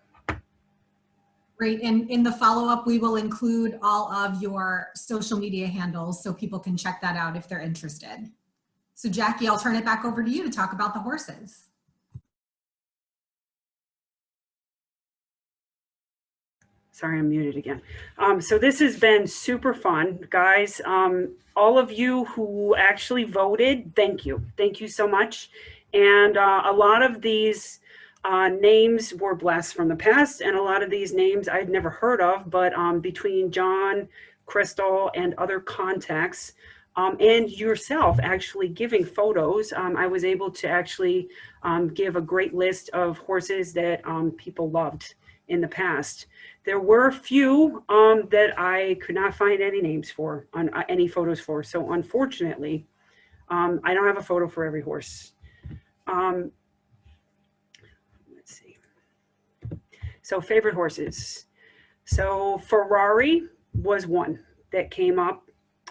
Great, and in the follow-up, we will include all of your social media handles so people can check that out if they're interested. So Jackie, I'll turn it back over to you to talk about the horses. Sorry, I'm muted again. So this has been super fun, guys. All of you who actually voted, thank you. Thank you so much. And a lot of these names were blessed from the past, and a lot of these names I'd never heard of, but between John, Crystal, and other contacts, and yourself actually giving photos, I was able to actually give a great list of horses that people loved in the past. There were a few that I could not find any names for, on any photos for. So unfortunately, I don't have a photo for every horse. Let's see. So favorite horses. So Ferrari was one that came up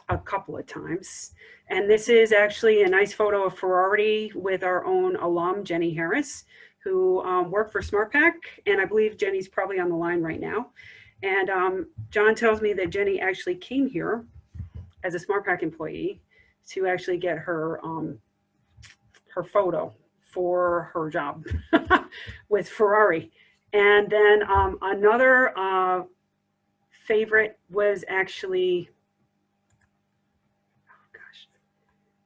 a couple of times. And this is actually a nice photo of Ferrari with our own alum, Jenny Harris, who worked for SmartPack, and I believe Jenny's probably on the line right now. And John tells me that Jenny actually came here as a SmartPack employee to actually get her her photo for her job with Ferrari. And then another favorite was actually, oh gosh,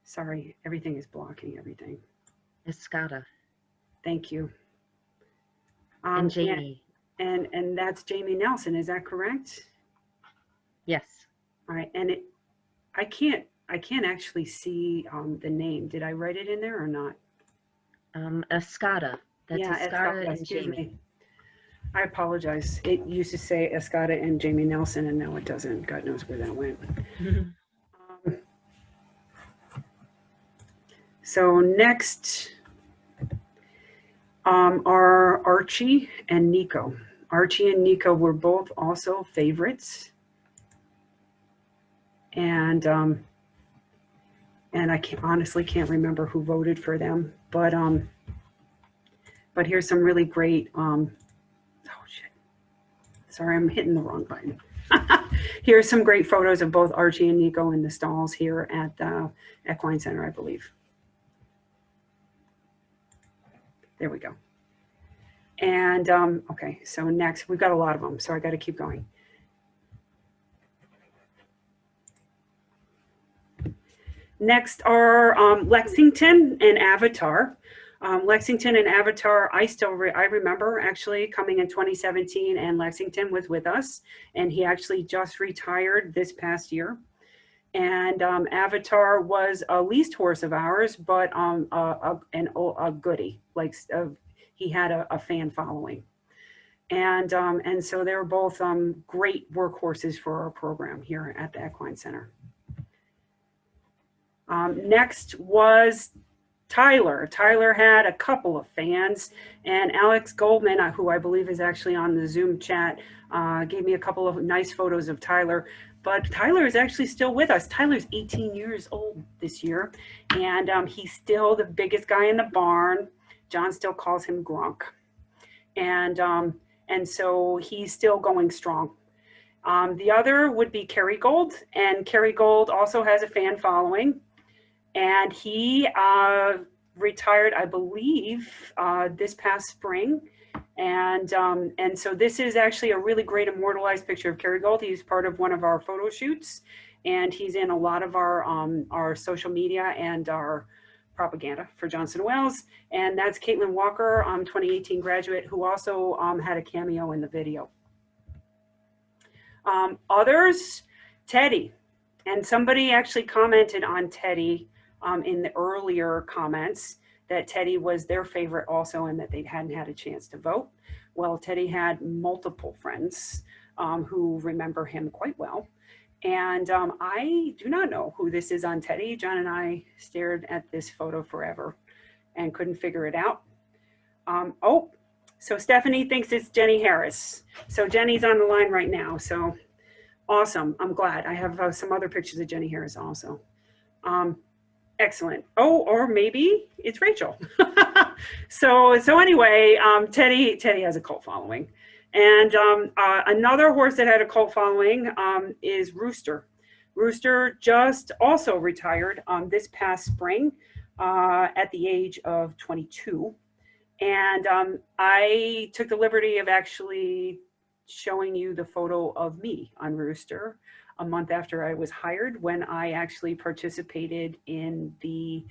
Sorry, everything is blocking everything. Escada Thank you. and Jamie. And that's Jamie Nelson, is that correct? Yes. All right, and I can't actually see the name. Did I write it in there or not? Escada. That's Yeah, Escada and excuse Jamie. me. I apologize. It used to say Escada and Jamie Nelson, and now it doesn't. God knows where that went. So next are Archie and Nico. Archie and Nico were both also favorites. And I honestly can't remember who voted for them, but here's some really great, oh shit, sorry, I'm hitting the wrong button. Here's some great photos of both Archie and Nico in the stalls here at the Equine Center, I believe. There we go. And okay, so next, we've got a lot of them, so I got to keep going. Next are Lexington and Avatar. Lexington and Avatar, I remember actually coming in 2017, and Lexington was with us, and he actually just retired this past year. And Avatar was a leased horse of ours, but a goodie, like he had a fan following. And so they were both great workhorses for our program here at the Equine Center. Next was Tyler. Tyler had a couple of fans, and Alex Goldman, who I believe is actually on the Zoom chat, gave me a couple of nice photos of Tyler. But Tyler is actually still with us. Tyler's 18 years old this year, and he's still the biggest guy in the barn. John still calls him Grunk. And so he's still going strong. The other would be Kerry Gold, and Kerry Gold also has a fan following. And he retired, I believe, this past spring. And so this is actually a really great immortalized picture of Kerry Gold. He's part of one of our photo shoots, and he's in a lot of our social media and our propaganda for Johnson & Wales. And that's Caitlin Walker, 2018 graduate, who also had a cameo in the video. Others, Teddy. And somebody actually commented on Teddy in the earlier comments that Teddy was their favorite also, and that they hadn't had a chance to vote. Well, Teddy had multiple friends who remember him quite well. And I do not know who this is on Teddy. John and I stared at this photo forever and couldn't figure it out. Oh, so Stephanie thinks it's Jenny Harris. So Jenny's on the line right now. So awesome. I'm glad. I have some other pictures of Jenny Harris also. Excellent. Oh, or maybe it's Rachel. So anyway, Teddy has a cult following. And another horse that had a cult following is Rooster. Rooster just also retired this past spring at the age of 22. And I took the liberty of actually showing you the photo of me on Rooster a month after I was hired, when I actually participated in the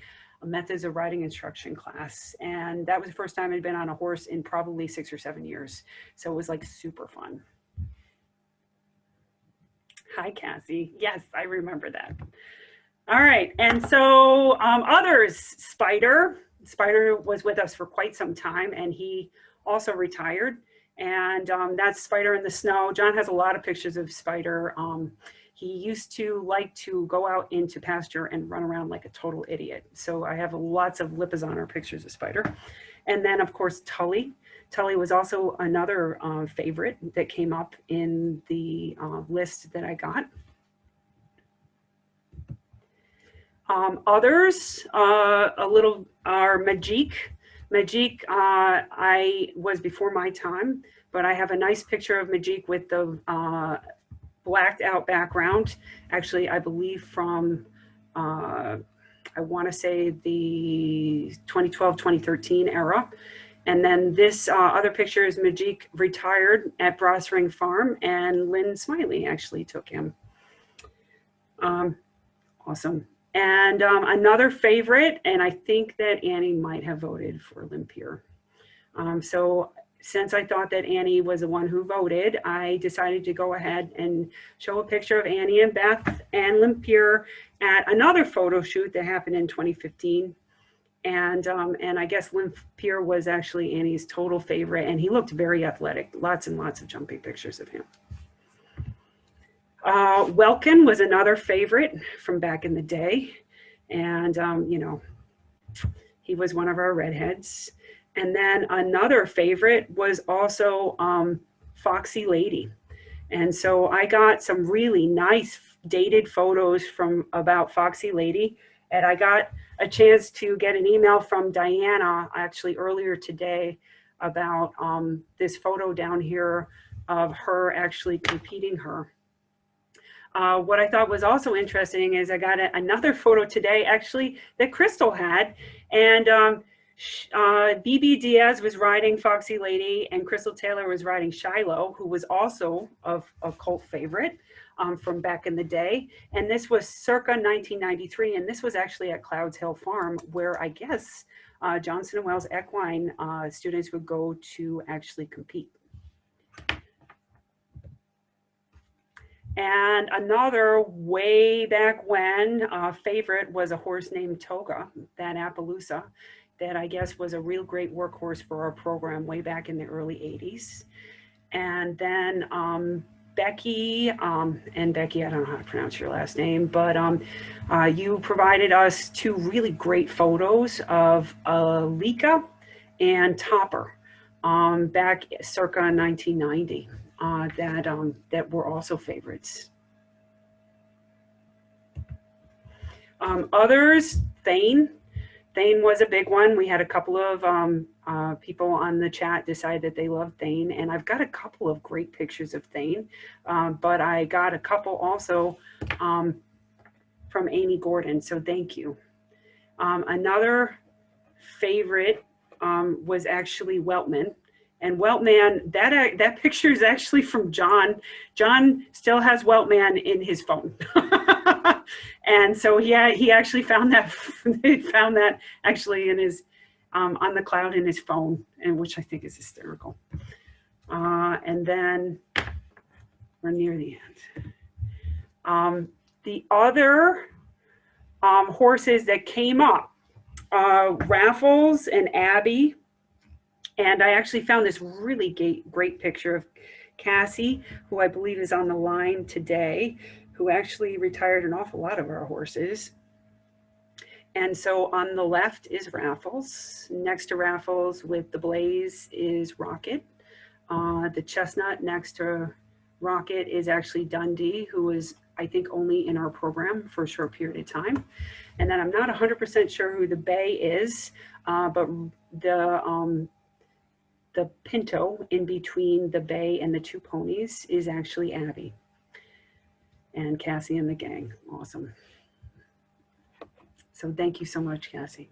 methods of riding instruction class. And that was the first time I'd been on a horse in probably 6 or 7 years. So it was like super fun. Hi, Cassie. Yes, I remember that. All right, and so others, Spider was with us for quite some time, and he also retired. And that's Spider in the snow. John has a lot of pictures of Spider. He used to like to go out into pasture and run around like a total idiot. So I have lots of Lipizzaner pictures of Spider. And then of course, Tully. Tully was also another favorite that came up in the list that I got. Others, a little, are Majik. Majik, I was before my time, but I have a nice picture of Majik with the blacked out background. Actually, I believe from, I want to say the 2012, 2013 era. And then this other picture is Majik retired at Brossring Farm, and Lynn Smiley actually took him. Awesome. And another favorite, and I think that Annie might have voted for Lempier. So since I thought that Annie was the one who voted, I decided to go ahead and show a picture of Annie and Beth and Lempier at another photo shoot that happened in 2015. And I guess Lempier was actually Annie's total favorite, and he looked very athletic. Lots and lots of jumping pictures of him. Welkin was another favorite from back in the day. And, you know, he was one of our redheads. And then another favorite was also Foxy Lady. And so I got some really nice dated photos from about Foxy Lady. And I got a chance to get an email from Diana actually earlier today about this photo down here of her actually competing her. What I thought was also interesting is I got another photo today actually that Crystal had, and BB Diaz was riding Foxy Lady and Crystal Taylor was riding Shiloh, who was also a cult favorite from back in the day. And this was circa 1993, and this was actually at Clouds Hill Farm, where I guess Johnson & Wales equine students would go to actually compete. And another way back when favorite was a horse named Toga, that Appaloosa, that I guess was a real great workhorse for our program way back in the early 80s. And then Becky, and Becky, I don't know how to pronounce your last name, but you provided us two really great photos of Lika and Topper back circa 1990. That were also favorites. Others, Thane. Thane was a big one. We had a couple of people on the chat decide that they love Thane, and I've got a couple of great pictures of Thane, but I got a couple also from Amy Gordon, so thank you. Another favorite was actually Weltman. And Weltman, that picture is actually from John. John still has Weltman in his phone. And so he actually found that, actually in his, on the cloud in his phone, and which I think is hysterical. And then we're near the end. The other horses that came up, Raffles and Abby. And I actually found this really great picture of Cassie, who I believe is on the line today, who actually retired an awful lot of our horses. And so on the left is Raffles. Next to Raffles with the blaze is Rocket. The chestnut next to Rocket is actually Dundee, who was, I think, only in our program for a short period of time. And then I'm not 100% sure who the bay is, but the pinto in between the bay and the two ponies is actually Abby. And Cassie and the gang, awesome. So thank you so much, Cassie.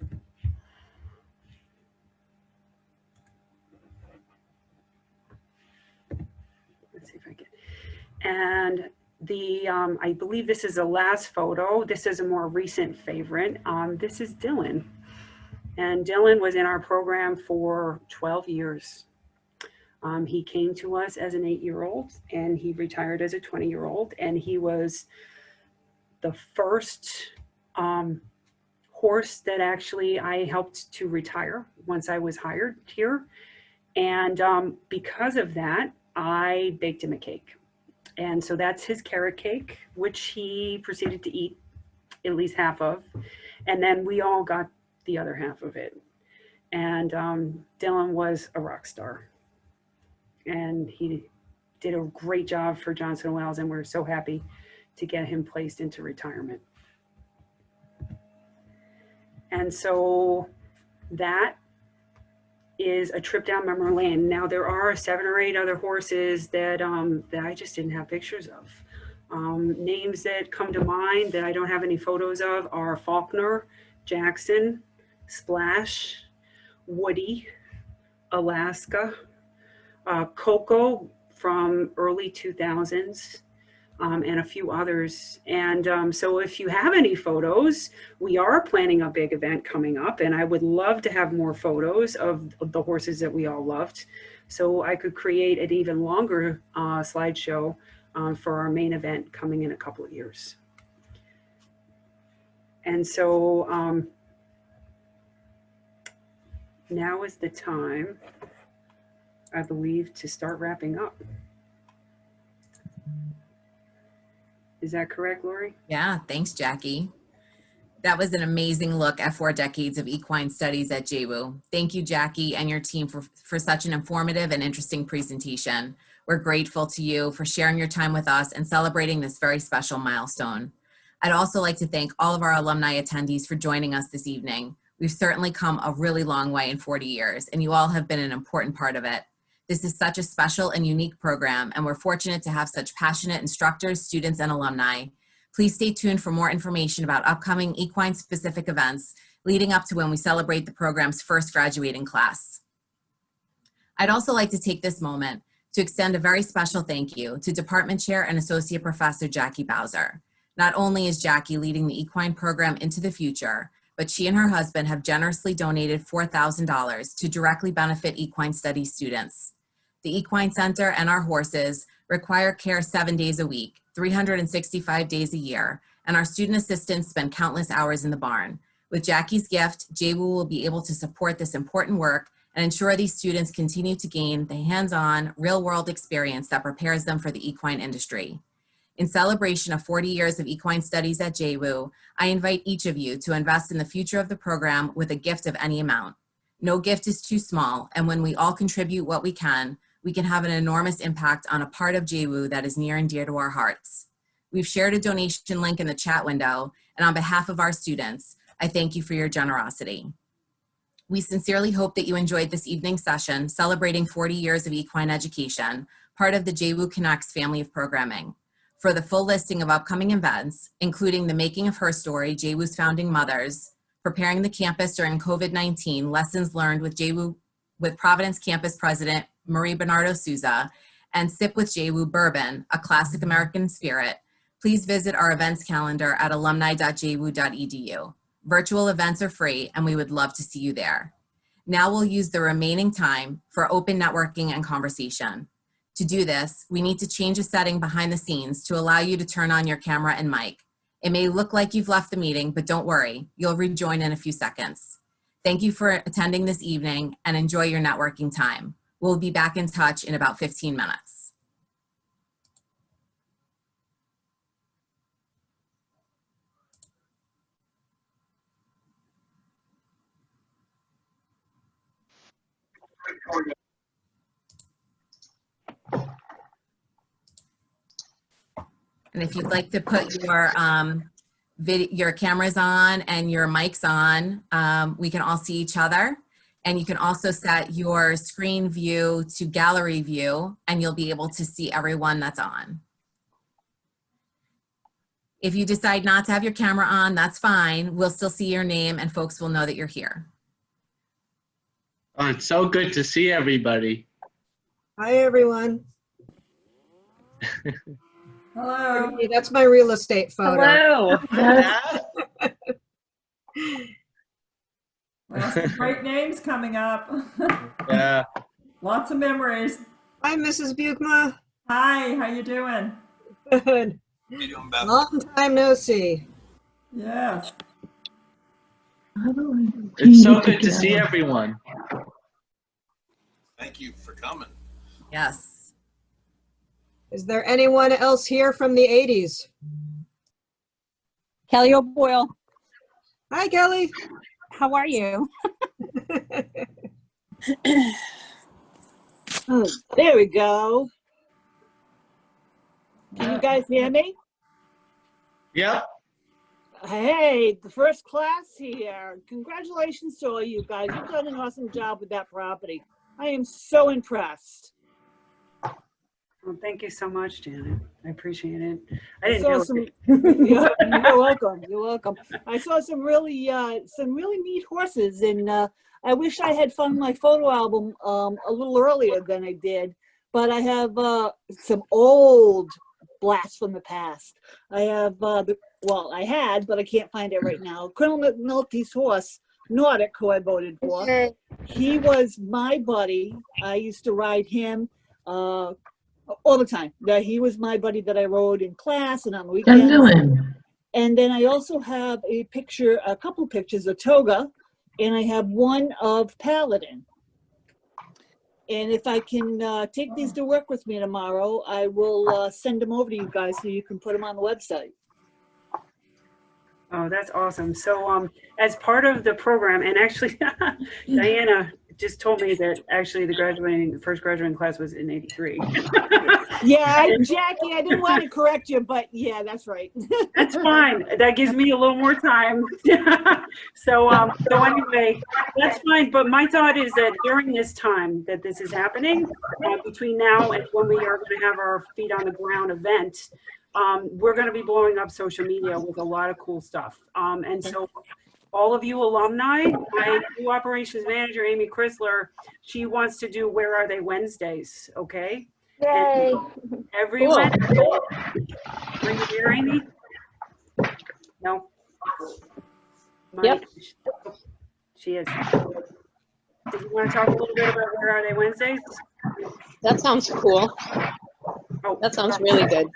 Let's see if I can. And the, I believe this is the last photo. This is a more recent favorite. This is Dylan. And Dylan was in our program for 12 years. He came to us as an 8-year-old and he retired as a 20-year-old. And he was the first horse that actually I helped to retire once I was hired here. And because of that, I baked him a cake. And so that's his carrot cake, which he proceeded to eat at least half of. And then we all got the other half of it. And Dylan was a rock star. And he did a great job for Johnson & Wales, and we're so happy to get him placed into retirement. And so that is a trip down memory lane. Now there are 7 or 8 other horses that that I just didn't have pictures of. Names that come to mind that I don't have any photos of are Faulkner, Jackson, Splash, Woody, Alaska, Coco from early 2000s, and a few others. And so if you have any photos, we are planning a big event coming up, and I would love to have more photos of the horses that we all loved. So I could create an even longer slideshow for our main event coming in a couple of years. And so now is the time, I believe, to start wrapping up. Is that correct, Lori? Yeah, thanks, Jackie. That was an amazing look at 4 decades of equine studies at JWU. Thank you, Jackie, and your team for such an informative and interesting presentation. We're grateful to you for sharing your time with us and celebrating this very special milestone. I'd also like to thank all of our alumni attendees for joining us this evening. We've certainly come a really long way in 40 years, and you all have been an important part of it. This is such a special and unique program, and we're fortunate to have such passionate instructors, students, and alumni. Please stay tuned for more information about upcoming equine-specific events leading up to when we celebrate the program's first graduating class. I'd also like to take this moment to extend a very special thank you to Department Chair and Associate Professor Jackie Bowser. Not only is Jackie leading the equine program into the future, but she and her husband have generously donated $4,000 to directly benefit equine studies students. The Equine Center and our horses require care 7 days a week, 365 days a year, and our student assistants spend countless hours in the barn. With Jackie's gift, JWU will be able to support this important work and ensure these students continue to gain the hands-on, real-world experience that prepares them for the equine industry. In celebration of 40 years of equine studies at JWU, I invite each of you to invest in the future of the program with a gift of any amount. No gift is too small, and when we all contribute what we can have an enormous impact on a part of JWU that is near and dear to our hearts. We've shared a donation link in the chat window, and on behalf of our students, I thank you for your generosity. We sincerely hope that you enjoyed this evening's session celebrating 40 years of equine education, part of the JWU Connects family of programming. For the full listing of upcoming events, including the Making of Her Story, JWU's Founding Mothers, Preparing the Campus During COVID-19, Lessons Learned with JWU with Providence Campus President Marie Bernardo Souza, and Sip with JWU Bourbon, A Classic American Spirit, please visit our events calendar at alumni.jwu.edu. Virtual events are free, and we would love to see you there. Now we'll use the remaining time for open networking and conversation. To do this, we need to change a setting behind the scenes to allow you to turn on your camera and mic. It may look like you've left the meeting, but don't worry, you'll rejoin in a few seconds. Thank you for attending this evening and enjoy your networking time. We'll be back in touch in about 15 minutes. And if you'd like to put your cameras on and your mics on, we can all see each other. And you can also set your screen view to gallery view, and you'll be able to see everyone that's on. If you decide not to have your camera on, that's fine. We'll still see your name and folks will know that you're here. Oh, it's so good to see everybody. Hi, everyone. Hello. Hey, that's my real estate photo. Hello. Well, some great names coming up. Yeah. Lots of memories. Hi, Mrs. Bukma. Hi, how you doing? Good. How you doing, Beth? Long time no see. Yes. It's so good to see everyone. Thank you for coming. Yes. Is there anyone else here from the 80s? Kelly O'Boyle. Hi, Kelly. How are you? Oh, there we go. Can you guys hear me? Yep. Hey, the first class here. Congratulations to all you guys. You've done an awesome job with that property. I am so impressed. Well, thank you so much, Janet. I appreciate it. I didn't saw know. some. You're welcome. You're welcome. I saw some really neat horses, and I wish I had found my photo album a little earlier than I did. But I have some old blast from the past. I have, I had, but I can't find it right now, Colonel McNulty's horse, Nordic, who I voted for. He was my buddy. I used to ride him all the time. He was my buddy that I rode in class and on the weekends. And then I also have a couple pictures of Toga, and I have one of Paladin. And if I can take these to work with me tomorrow, I will send them over to you guys so you can put them on the website. Oh, that's awesome. So as part of the program, and actually Diana just told me that actually the first graduating class was in '83. Yeah, Jackie, I didn't want to correct you, but yeah, that's right. That's fine. That gives me a little more time. So anyway, that's fine. But my thought is that during this time that this is happening, between now and when we are going to have our feet on the ground event, we're going to be blowing up social media with a lot of cool stuff. And so all of you alumni, my new operations manager, Amy Chrysler, she wants to do Where Are They Wednesdays, okay? Yay. And every Wednesday. Are you here, Amy? No? Yep. She is. Do you want to talk a little bit about Where Are They Wednesdays? That sounds cool. Oh, that sounds really good.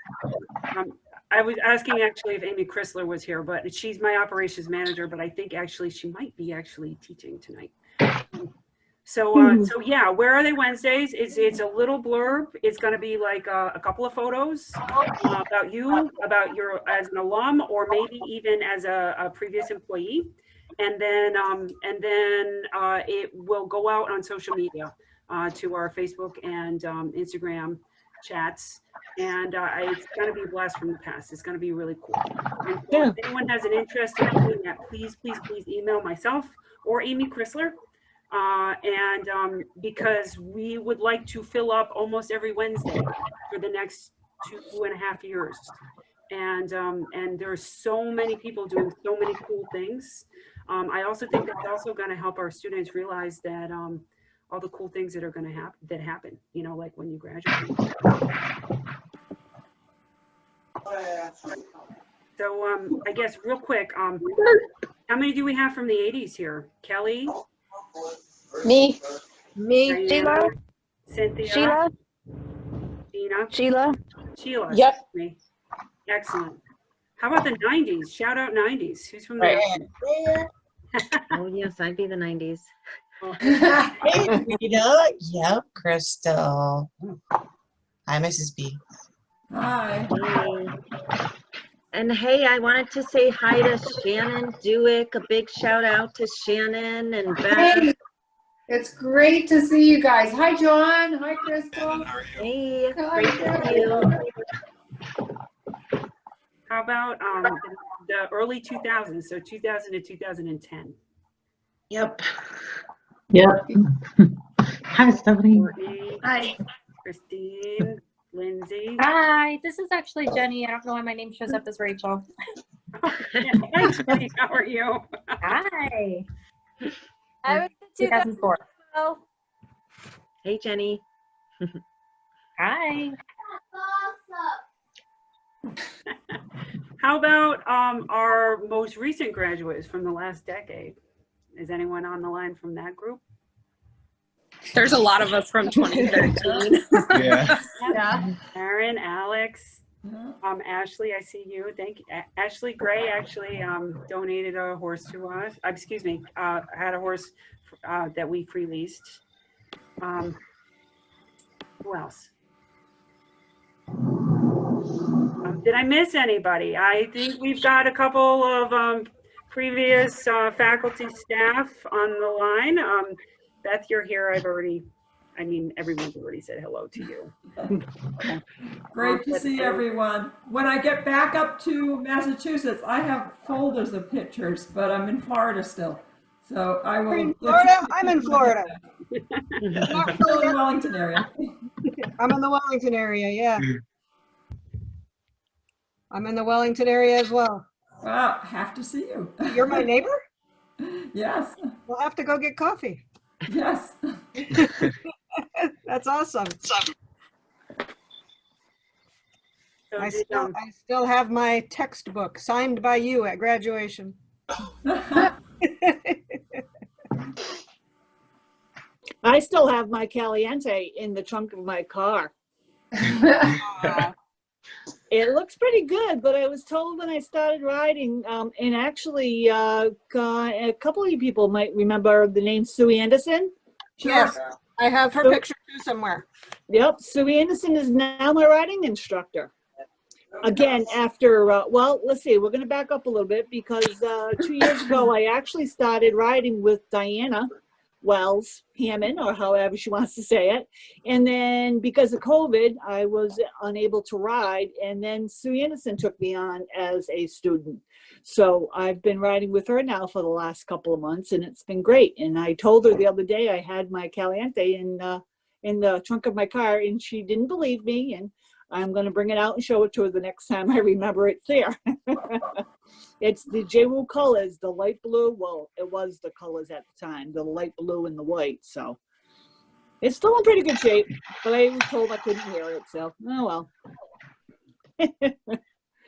I was asking actually if Amy Chrysler was here, but she's my operations manager, but I think actually she might be actually teaching tonight. So yeah, Where Are They Wednesdays? It's a little blurb. It's going to be like a couple of photos about you, about your as an alum, or maybe even as a previous employee, and then it will go out on social media to our Facebook and Instagram chats. And it's going to be a blast from the past. It's going to be really cool. And so if anyone has an interest in doing that, please email myself or Amy Chrysler. Because we would like to fill up almost every Wednesday for the next 2.5 years. And there's so many people doing so many cool things. I also think that's also going to help our students realize that all the cool things that are going to happen, you know, like when you graduate. So I guess real quick, how many do we have from the 80s here? Kelly? Me. Diana, Sheila. Cynthia. Sheila. Gina. Sheila. Yep. Me. Excellent. How about the 90s? Shout out 90s. Who's from the 90s? Oh yes, I'd be the 90s. Hey, Rita. Yep, Crystal. Hi, Mrs. B. Hi. Hey. And hey, I wanted to say hi to Shannon Dewick. A big shout out to Shannon and Beth. Hey, it's great to see you guys. Hi, John. Hi, Crystal. Hey, great to see you. How about the early 2000s, so 2000 to 2010? Yep. Hi, Stephanie. Courtney. Hi. Christine. Lindsay. Hi, this is actually Jenny. I don't know why my name shows up as Rachel. Hi, Jenny. How are you? Hi. I was 2004. Hey, Jenny. Hi. How about our most recent graduates from the last decade? Is anyone on the line from that group? There's a lot of us from 2013. Yeah. Yeah. Aaron, Alex, Ashley, I see you. Thank you. Ashley Gray actually donated a horse to us. Excuse me, had a horse that we pre-leased. Who else? Did I miss anybody? I think we've got a couple of previous faculty staff on the line. Beth, you're here. Everyone's already said hello to you. Great to see everyone. When I get back up to Massachusetts, I have folders of pictures, but I'm in Florida still. So I will. In Florida? I'm in Florida. I'm still in the Wellington area. I'm in the Wellington area, yeah. I'm in the Wellington area as well. Wow, have to see you. You're my neighbor? Yes. We'll have to go get coffee. Yes. That's awesome. So I did, still have my textbook signed by you at graduation. I still have my Caliente in the trunk of my car. It looks pretty good, but I was told when I started riding, and actually a couple of you people might remember the name Sue Anderson. Yes, I have her picture too somewhere. Yep, Sue Anderson is now my riding instructor. Again, after, well, let's see, we're going to back up a little bit because 2 years ago, I actually started riding with Diana Wells Hammond, or however she wants to say it. And then because of COVID, I was unable to ride. And then Sue Anderson took me on as a student. So I've been riding with her now for the last couple of months, and it's been great. And I told her the other day I had my Caliente in the trunk of my car, and she didn't believe me. And I'm going to bring it out and show it to her the next time I remember it's there. It's the JWU colors, the light blue. Well, it was the colors at the time, the light blue and the white. So it's still in pretty good shape, but I was told I couldn't wear it. So, oh well.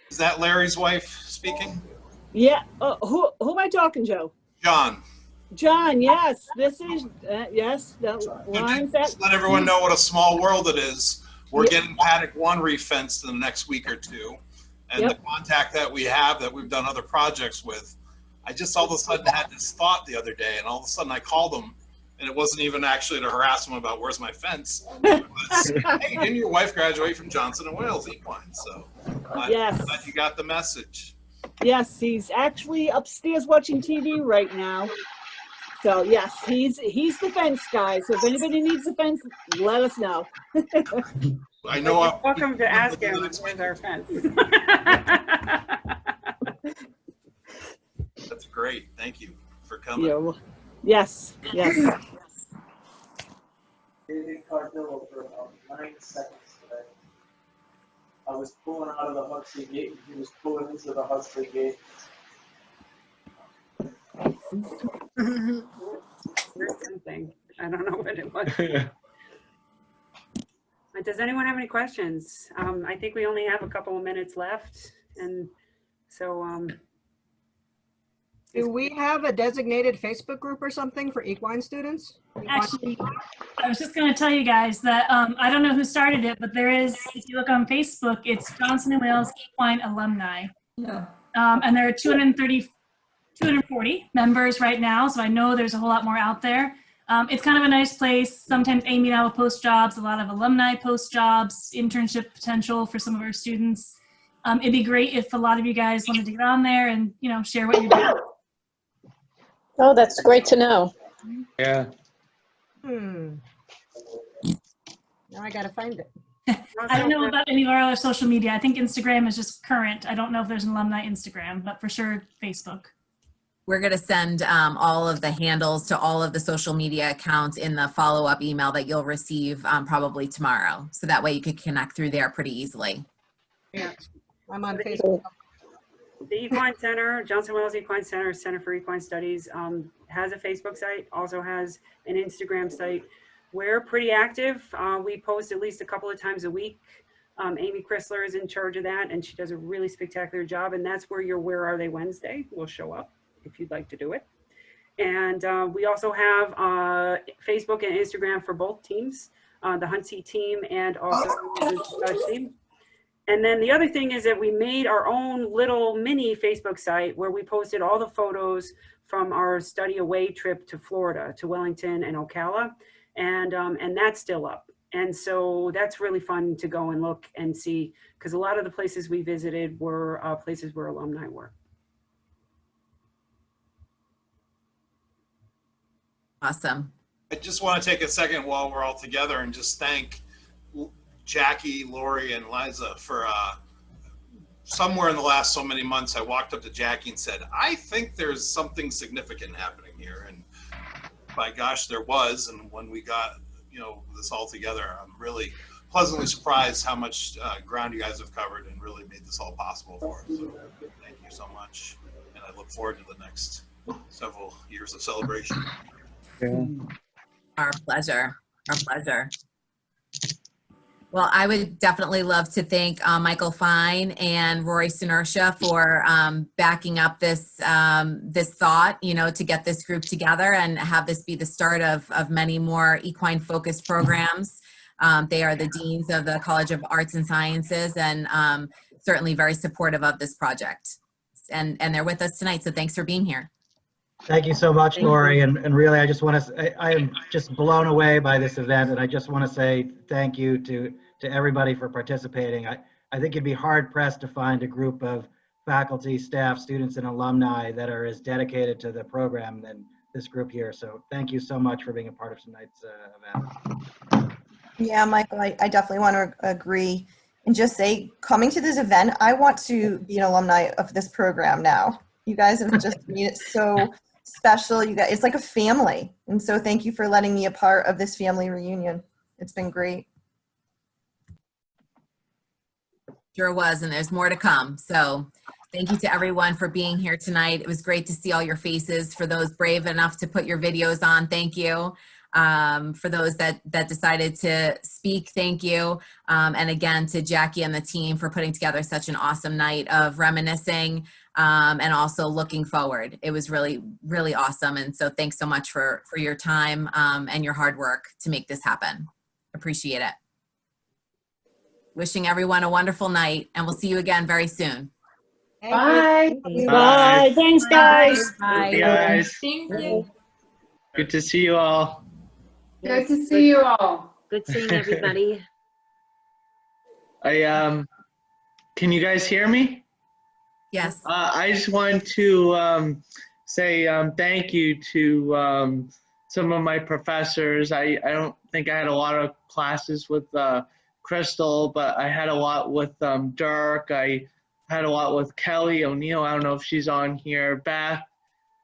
Is that Larry's wife speaking? Yeah. Who am I talking, Joe? John. John, yes. This is, yes. Lauren's Just let everyone know what a small world it is. We're getting paddock 1 refenced in the next week or two. And the contact that we have that we've done other projects with, I just all of a sudden had this thought the other day, and all of a sudden I called them, and it wasn't even actually to harass them about where's my fence. It was, hey, didn't your wife graduate from Johnson & Wales Equine? So yes, glad you got the message. Yes, he's actually upstairs watching TV right now. So yes, he's the fence guy. So if anybody needs a fence, let us know. I know. You're welcome to ask him where's our fence. That's great. Thank you for coming. Yes, yes. David Cardillo for about 9 seconds today. I was pulling out of the Huxley gate, and he was pulling into the Huxley gate. Something. I don't know what it was. Does anyone have any questions? I think we only have a couple of minutes left, and so do we have a designated Facebook group or something for equine students? Actually, I was just going to tell you guys that I don't know who started it, but there is, if you look on Facebook, it's Johnson & Wales Equine Alumni. Yeah. And there are 240 members right now, so I know there's a whole lot more out there. It's kind of a nice place. Sometimes Amy and I will post jobs, a lot of alumni post jobs, internship potential for some of our students. It'd be great if a lot of you guys wanted to get on there and, you know, share what you're doing. Oh, that's great to know. Yeah. Now I got to find it. I don't know about any of our other social media. I think Instagram is just current. I don't know if there's an alumni Instagram, but for sure Facebook. We're going to send all of the handles to all of the social media accounts in the follow-up email that you'll receive probably tomorrow. So that way you could connect through there pretty easily. Yeah, I'm on Facebook. The Equine Center, Johnson & Wales Equine Center, Center for Equine Studies, has a Facebook site, also has an Instagram site. We're pretty active. We post at least a couple of times a week. Amy Chrysler is in charge of that, and she does a really spectacular job. And that's where your Where Are They Wednesday will show up if you'd like to do it. And we also have Facebook and Instagram for both teams, the Huntsy team and also the team. And then the other thing is that we made our own little mini Facebook site where we posted all the photos from our study away trip to Florida, to Wellington and Ocala. And that's still up. And so that's really fun to go and look and see, because a lot of the places we visited were places where alumni were. Awesome. I just want to take a second while we're all together and just thank Jackie, Lori, and Liza for somewhere in the last so many months, I walked up to Jackie and said, I think there's something significant happening here. And by gosh, there was. And when we got, you know, this all together, I'm really pleasantly surprised how much ground you guys have covered and really made this all possible for us. So thank you so much. And I look forward to the next several years of celebration. Yeah. Our pleasure. Our pleasure. Well, I would definitely love to thank Michael Fine and Rory Sinersha for backing up this this thought, you know, to get this group together and have this be the start of many more equine-focused programs. They are the deans of the College of Arts and Sciences and certainly very supportive of this project. And they're with us tonight, so thanks for being here. Thank you so much, Lori. And really, I just want to, I am just blown away by this event. And I just want to say thank you to everybody for participating. I think you'd be hard pressed to find a group of faculty, staff, students, and alumni that are as dedicated to the program than this group here. So thank you so much for being a part of tonight's event. Yeah, Michael, I definitely want to agree and just say, coming to this event, I want to be an alumni of this program now. You guys have just made it so special. You guys, it's like a family. And so thank you for letting me a part of this family reunion. It's been great. Sure was, and there's more to come. So thank you to everyone for being here tonight. It was great to see all your faces. For those brave enough to put your videos on, thank you. For those that decided to speak, thank you. And again, to Jackie and the team for putting together such an awesome night of reminiscing and also looking forward. It was really, really awesome. And so thanks so much for your time and your hard work to make this happen. Appreciate it. Wishing everyone a wonderful night, and we'll see you again very soon. Bye. Bye. Thanks, guys. Bye, guys. Thank you. Good to see you all. Good to see you all. Good seeing everybody. Can you guys hear me? Yes. I just wanted to say thank you to some of my professors. I don't think I had a lot of classes with Crystal, but I had a lot with Dirk. I had a lot with Kelly O'Neill. I don't know if she's on here, Beth.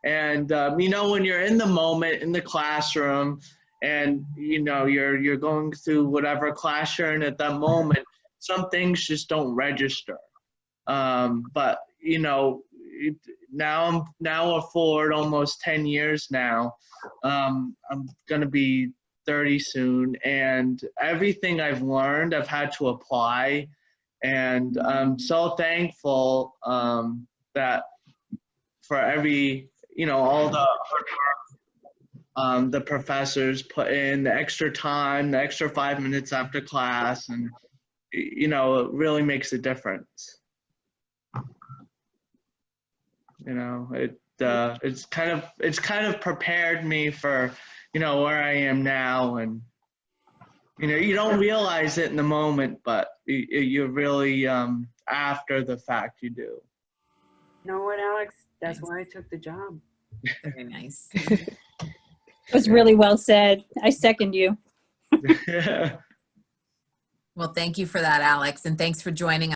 And you know, when you're in the moment in the classroom and you know you're going through whatever class you're in at that moment, some things just don't register. But you know, now we're forward almost 10 years now. I'm gonna be 30 soon, and everything I've learned I've had to apply, and I'm so thankful that for every, you know, all the hard work the professors put in, the extra time, the extra 5 minutes after class, and you know, it really makes a difference. You know, it's kind of prepared me for, you know, where I am now. And you know, you don't realize it in the moment, but you really after the fact you do. You know what, Alex? That's why I took the job. Very nice. It was really well said. I second you. Well, thank you for that, Alex, and thanks for joining us.